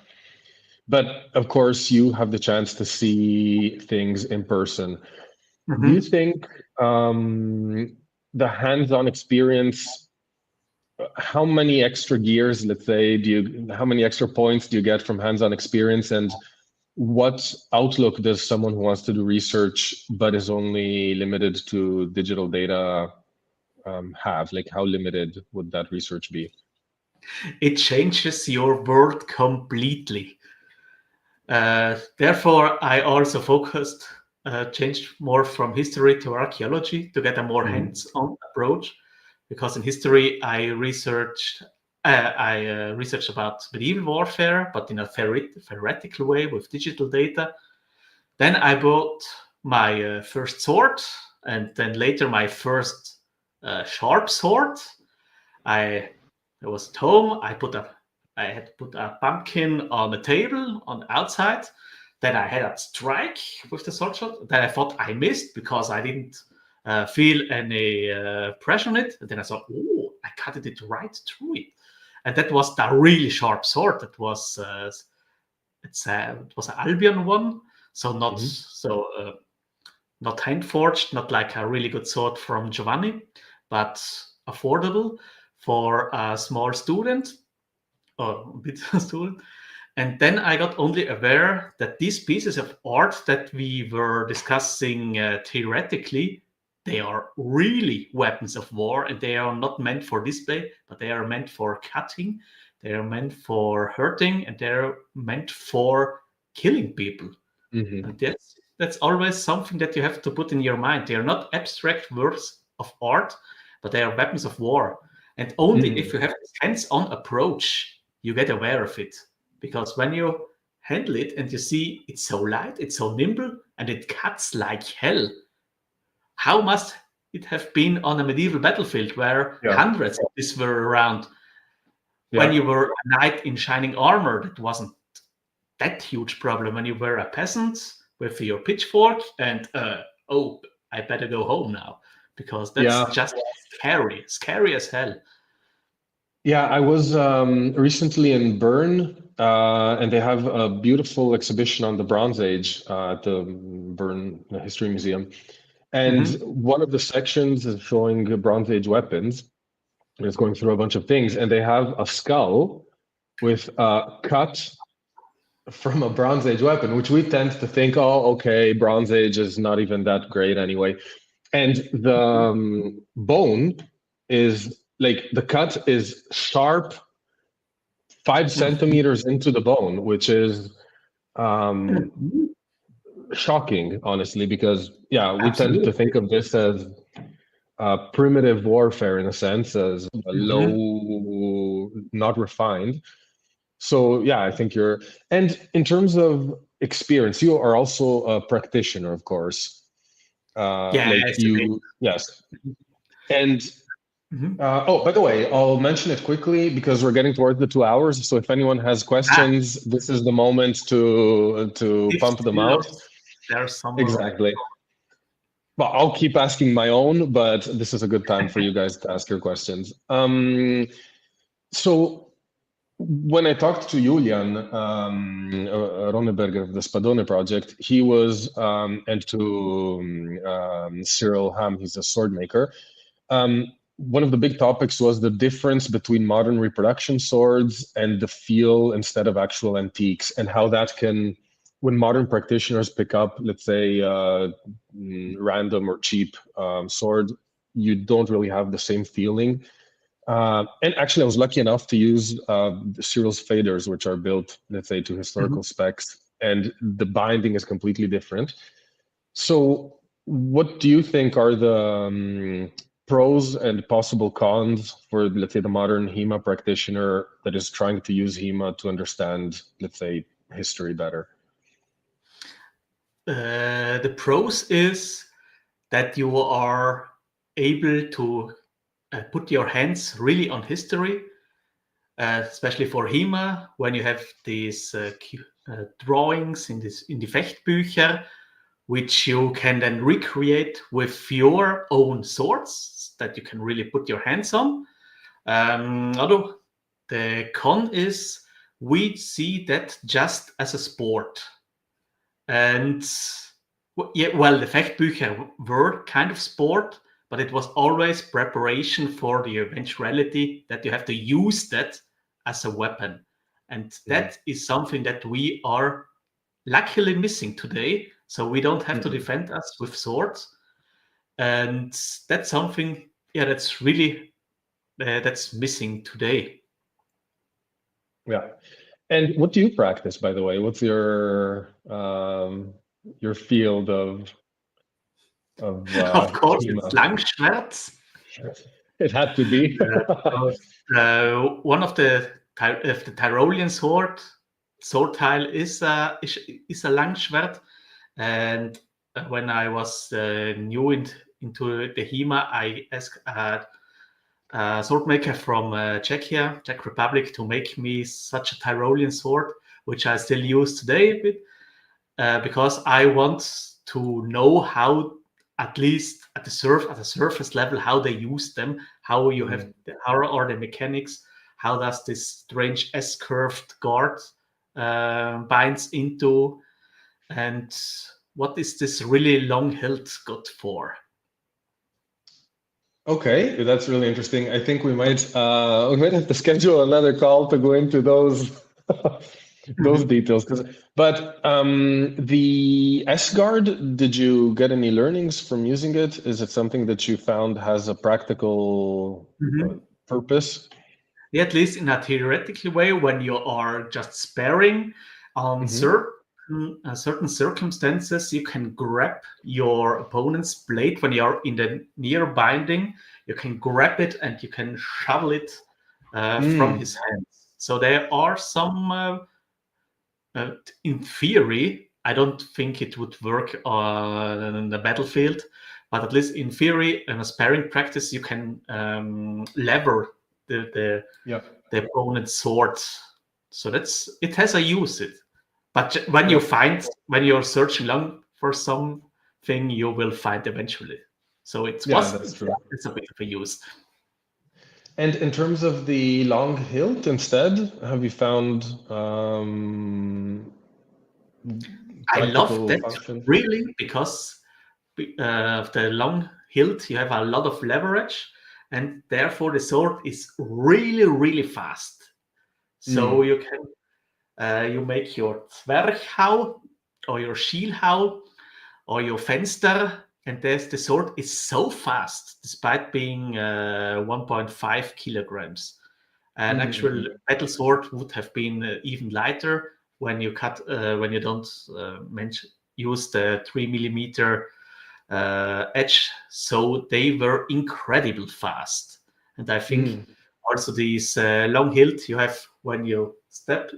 but of course you have the chance to see things in person. Do you think the hands-on experience, how many extra gears, let's say, how many extra points do you get from hands-on experience, and what outlook does someone who wants to do research but is only limited to digital data have? Like, how limited would that research be? It changes your world completely. Therefore, I also changed more from history to archaeology to get a more hands-on approach. Because in history, I researched about medieval warfare, but in a theoretical way with digital data. Then I bought my first sword, and then later my first sharp sword. I was at home. I had to put a pumpkin on the table on the outside. Then I had a strike with the sword shot. Then I thought I missed because I didn't feel any pressure on it. And then I thought, oh, I cut it right through it. And that was the really sharp sword. That was it was an Albion one, so not not hand forged, not like a really good sword from Giovanni, but affordable for a small student or a bit student. And then I got only aware that these pieces of art that we were discussing theoretically, they are really weapons of war, and they are not meant for display, but they are meant for cutting, they are meant for hurting, and they're meant for killing people. And that's always something that you have to put in your mind. They are not abstract works of art, but they are weapons of war. And only if you have this hands-on approach, you get aware of it. Because when you handle it and you see it's so light, it's so nimble, and it cuts like hell, how must it have been on a medieval battlefield where hundreds of these were around? When you were a knight in shining armor, that wasn't that huge problem. When you were a peasant with your pitchfork and, I better go home now, because that's just scary as hell. Yeah, I was recently in Bern, and they have a beautiful exhibition on the Bronze Age at the Bern History Museum. And one of the sections is showing Bronze Age weapons. And it's going through a bunch of things. And they have a skull with a cut from a Bronze Age weapon, which we tend to think, oh, okay, Bronze Age is not even that great anyway. And the bone is like, the cut is sharp 5 centimeters into the bone, which is shocking, honestly, because we tend to think of this as primitive warfare in a sense, as low, not refined. So I think and in terms of experience, you are also a practitioner, of course. Yes. And by the way, I'll mention it quickly because we're getting towards the 2 hours. So if anyone has questions, this is the moment to pump them out. There's some exactly. Well, I'll keep asking my own, but this is a good time for you guys to ask your questions. So when I talked to Julian Ronneberger of the Spadone project, he was, and to Cyril Ham, he's a sword maker. One of the big topics was the difference between modern reproduction swords and the feel instead of actual antiques, and how that can when modern practitioners pick up, let's say, random or cheap sword, you don't really have the same feeling. And actually, I was lucky enough to use Cyril's faders, which are built, let's say, to historical specs, and the binding is completely different. So what do you think are the pros and possible cons for, let's say, the modern HEMA practitioner that is trying to use HEMA to understand, let's say, history better? The pros is that you are able to put your hands really on history, especially for HEMA, when you have these drawings in the Fechtbücher, which you can then recreate with your own swords that you can really put your hands on. Although the con is we see that just as a sport. And yeah, well, the Fechtbücher were kind of sport, but it was always preparation for the eventuality that you have to use that as a weapon. And that is something that we are luckily missing today. So we don't have to defend us with swords. And that's something, yeah, that's really, that's missing today. Yeah. And what do you practice, by the way? What's your field of Of course, HEMA? it's Langschwert. It had to be. One of the Tyrolean sword tile is a Langschwert, and when I was new into the HEMA, I asked a sword maker from Czechia, Czech Republic, to make me such a Tyrolean sword, which I still use today a bit, because I want to know how, at least at the surface level, how they use them, how you have, how are the mechanics, how does this strange S-curved guard binds into, and what is this really long hilt good for? Okay, that's really interesting. I think we might have to schedule another call to go into those those details. But the S-Guard, did you get any learnings from using it? Is it something that you found has a practical purpose? Yeah, at least in a theoretical way, when you are just sparring on certain circumstances, you can grab your opponent's blade when you are in the near binding. You can grab it and you can shovel it from his hands. So there are some, in theory, I don't think it would work on the battlefield, but at least in theory, in a sparring practice, you can lever the opponent's sword. So it has a use. But when you're searching long for something, you will find eventually. So it's a bit of a use. And in terms of the long hilt instead, have you found I love that function? really, because of the long hilt, you have a lot of leverage, and therefore the sword is really, really fast. So you can you make your Zwerchhau or your Schielhau or your Fenster, and the sword is so fast despite being 1.5 kilograms. An actual battle sword would have been even lighter when you when you don't use the 3mm edge. So they were incredibly fast. And I think also these long hilt you have when you step,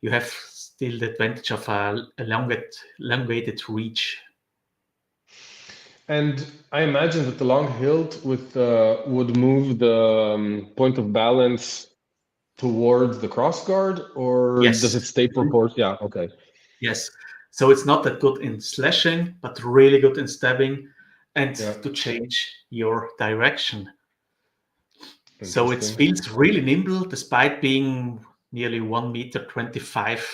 you have still the advantage of a elongated reach. And I imagine that the long hilt would move the point of balance towards the crossguard, or does it stay proportional? Yeah, okay. Yes. So it's not that good in slashing, but really good in stabbing and to change your direction. So it feels really nimble despite being nearly 1 meter 25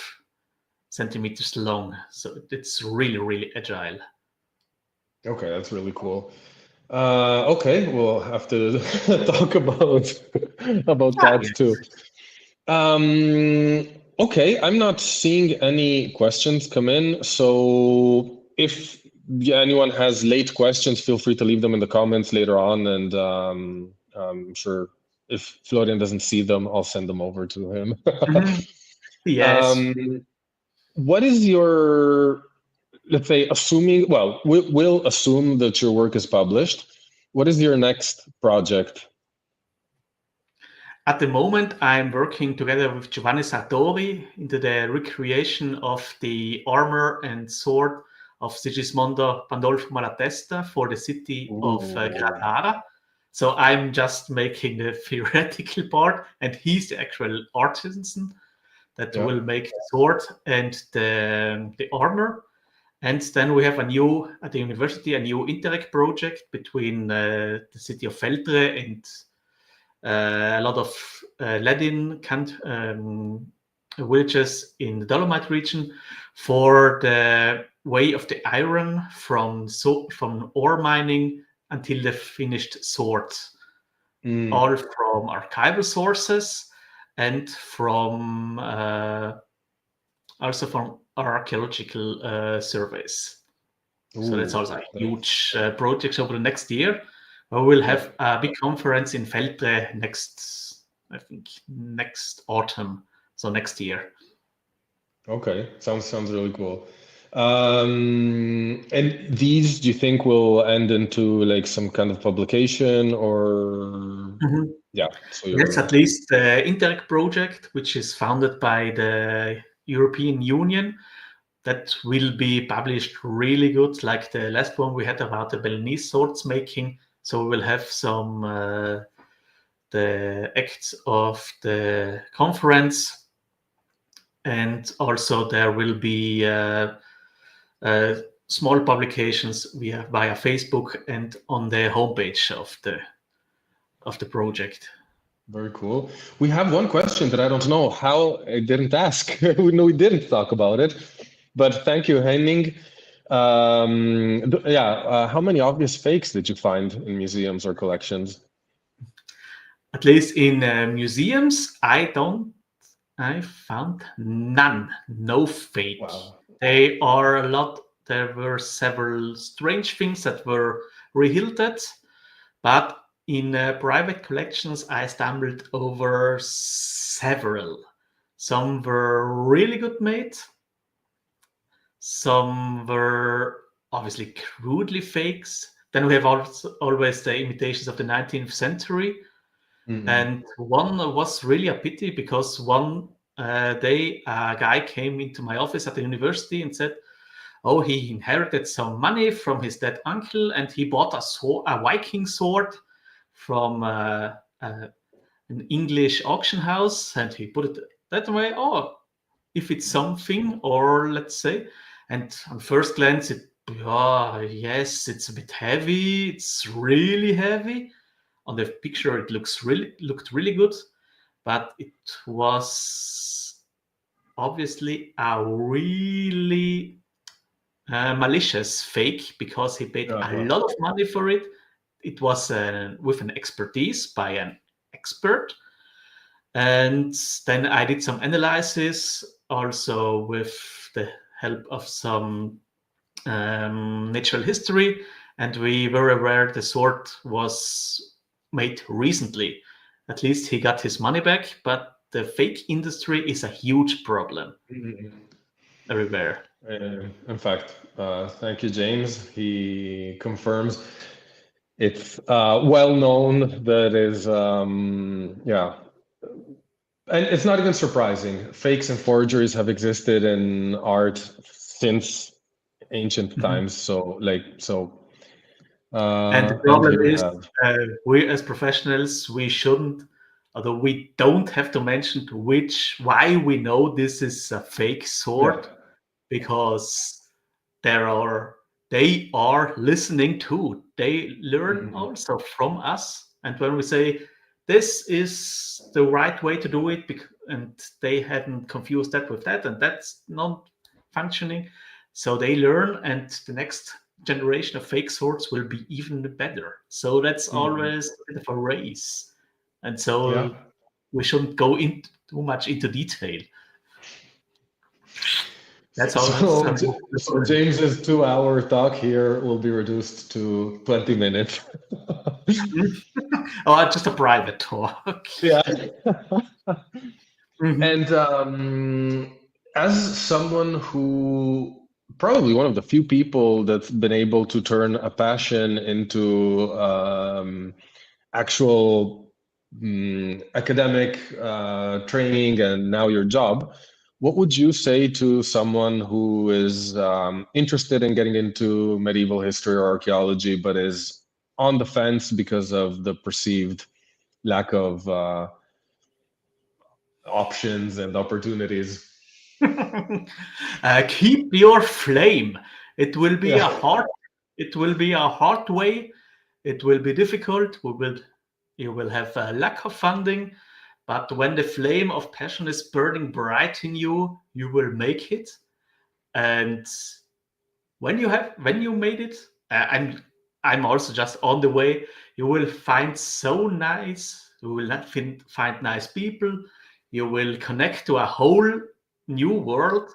centimeters long. So it's really, really agile. Okay, that's really cool. Okay, we'll have to talk about that too. Okay, I'm not seeing any questions come in. So if anyone has late questions, feel free to leave them in the comments later on. And I'm sure if Florian doesn't see them, I'll send them over to him. Yes. What is your, let's say, assuming, well, we'll assume that your work is published. What is your next project? At the moment, I'm working together with Giovanni Sartori into the recreation of the armor and sword of Sigismondo Pandolfo Malatesta for the city of Granada. So I'm just making the theoretical part, and he's the actual artisan that will make the sword and the armor. And then we have at the university, a new Interreg project between the city of Feltre and a lot of Ladin villages in the Dolomite region for the way of the iron from ore mining until the finished sword, all from archival sources and from also from archaeological surveys. So that's also a huge project over the next year. We will have a big conference in Feltre next autumn, so next year. Okay, sounds really cool. And these, do you think will end into like some kind of publication or? Yeah. So Yes, at least the Interreg project, which is funded by the European Union, that will be published really good, like the last one we had about the Balinese swords making. So we will have some the acts of the conference, and also there will be small publications via Facebook and on the homepage of the project. Very cool. We have one question that I don't know how I didn't ask. We didn't talk about it, but thank you, Henning. How many obvious fakes did you find in museums or collections? At least in museums, I found none, no fake. Wow. They are a lot. There were several strange things that were rehilted, but in private collections, I stumbled over several. Some were really good made. Some were obviously crudely fakes. Then we have always the imitations of the 19th century. Mm-hmm. And one was really a pity because one day a guy came into my office at the university and said, oh, he inherited some money from his dead uncle and he bought a Viking sword from an English auction house and he put it that way. Oh, if it's something, or let's say, and on first glance, yes, it's a bit heavy. It's really heavy. On the picture, it looked really good, but it was obviously a really malicious fake because he paid a lot of money for it. It was with an expertise by an expert. And then I did some analysis also with the help of some natural history. And we were aware the sword was made recently. At least he got his money back, but the fake industry is a huge problem everywhere. In fact, thank you, James. He confirms it's well known that is, and it's not even surprising. Fakes and forgeries have existed in art since ancient times. So, and the problem is, we as professionals, we shouldn't, although we don't have to mention why we know this is a fake sword, because they are listening too. They learn also from us. And when we say this is the right way to do it, and they hadn't confused that with that, and that's not functioning, so they learn, and the next generation of fake swords will be even better. So that's always a bit of a race, and so we shouldn't go too much into detail. That's So, awesome. so James's 2-hour talk here will be reduced to 20 minutes. Oh, just a private talk. Yeah. Mhm. And as someone who probably one of the few people that's been able to turn a passion into actual academic training and now your job, what would you say to someone who is interested in getting into medieval history or archaeology, but is on the fence because of the perceived lack of options and opportunities? Keep your flame. It will be a Yeah. hard. It will be a hard way. It will be difficult. You will have a lack of funding, but when the flame of passion is burning bright in you, you will make it. And when you made it, I'm also just on the way. You will find so nice. You will not find nice people. You will connect to a whole new world.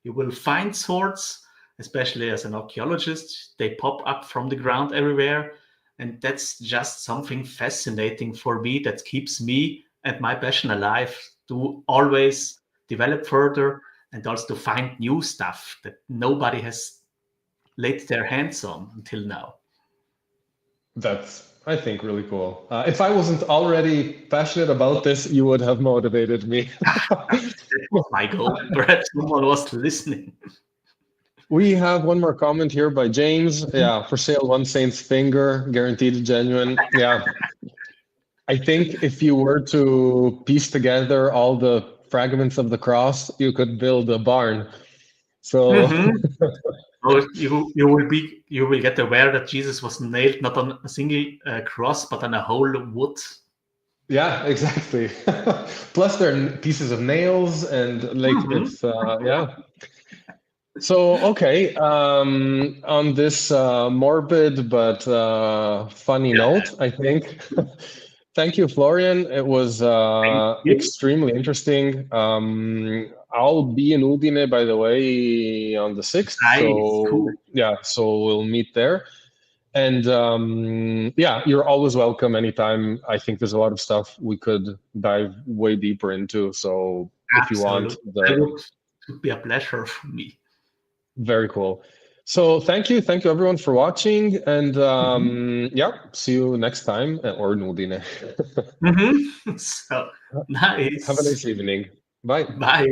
You will find swords, especially as an archaeologist. They pop up from the ground everywhere. And that's just something fascinating for me that keeps me and my passion alive to always develop further and also to find new stuff that nobody has laid their hands on until now. That's, I think, really cool. If I wasn't already passionate about this, you would have motivated me. That was my goal. Perhaps someone was listening. We have one more comment here by James. Yeah, for sale, one saint's finger, guaranteed genuine. Yeah, I think if you were to piece together all the fragments of the cross, you could build a barn. So, Mhm. Oh, you will get aware that Jesus was nailed not on a single cross but on a whole wood. yeah, exactly. Plus, there are pieces of nails, and like Mhm. it's yeah. So, okay, on this morbid but funny Yeah, note, I think, thank you, Florian. It was thank you. extremely interesting. I'll be in Udine, by the way, on the 6th. Nice, cool. So, yeah, so we'll meet there. And yeah, you're always welcome anytime. I think there's a lot of stuff we could dive way deeper into. So, if you want, Absolutely. It would be a pleasure for me. very cool. So thank you everyone for watching, and Mhm. yeah, see you next time or Nudine. Mhm. So Have a nice. nice evening. Bye. Bye.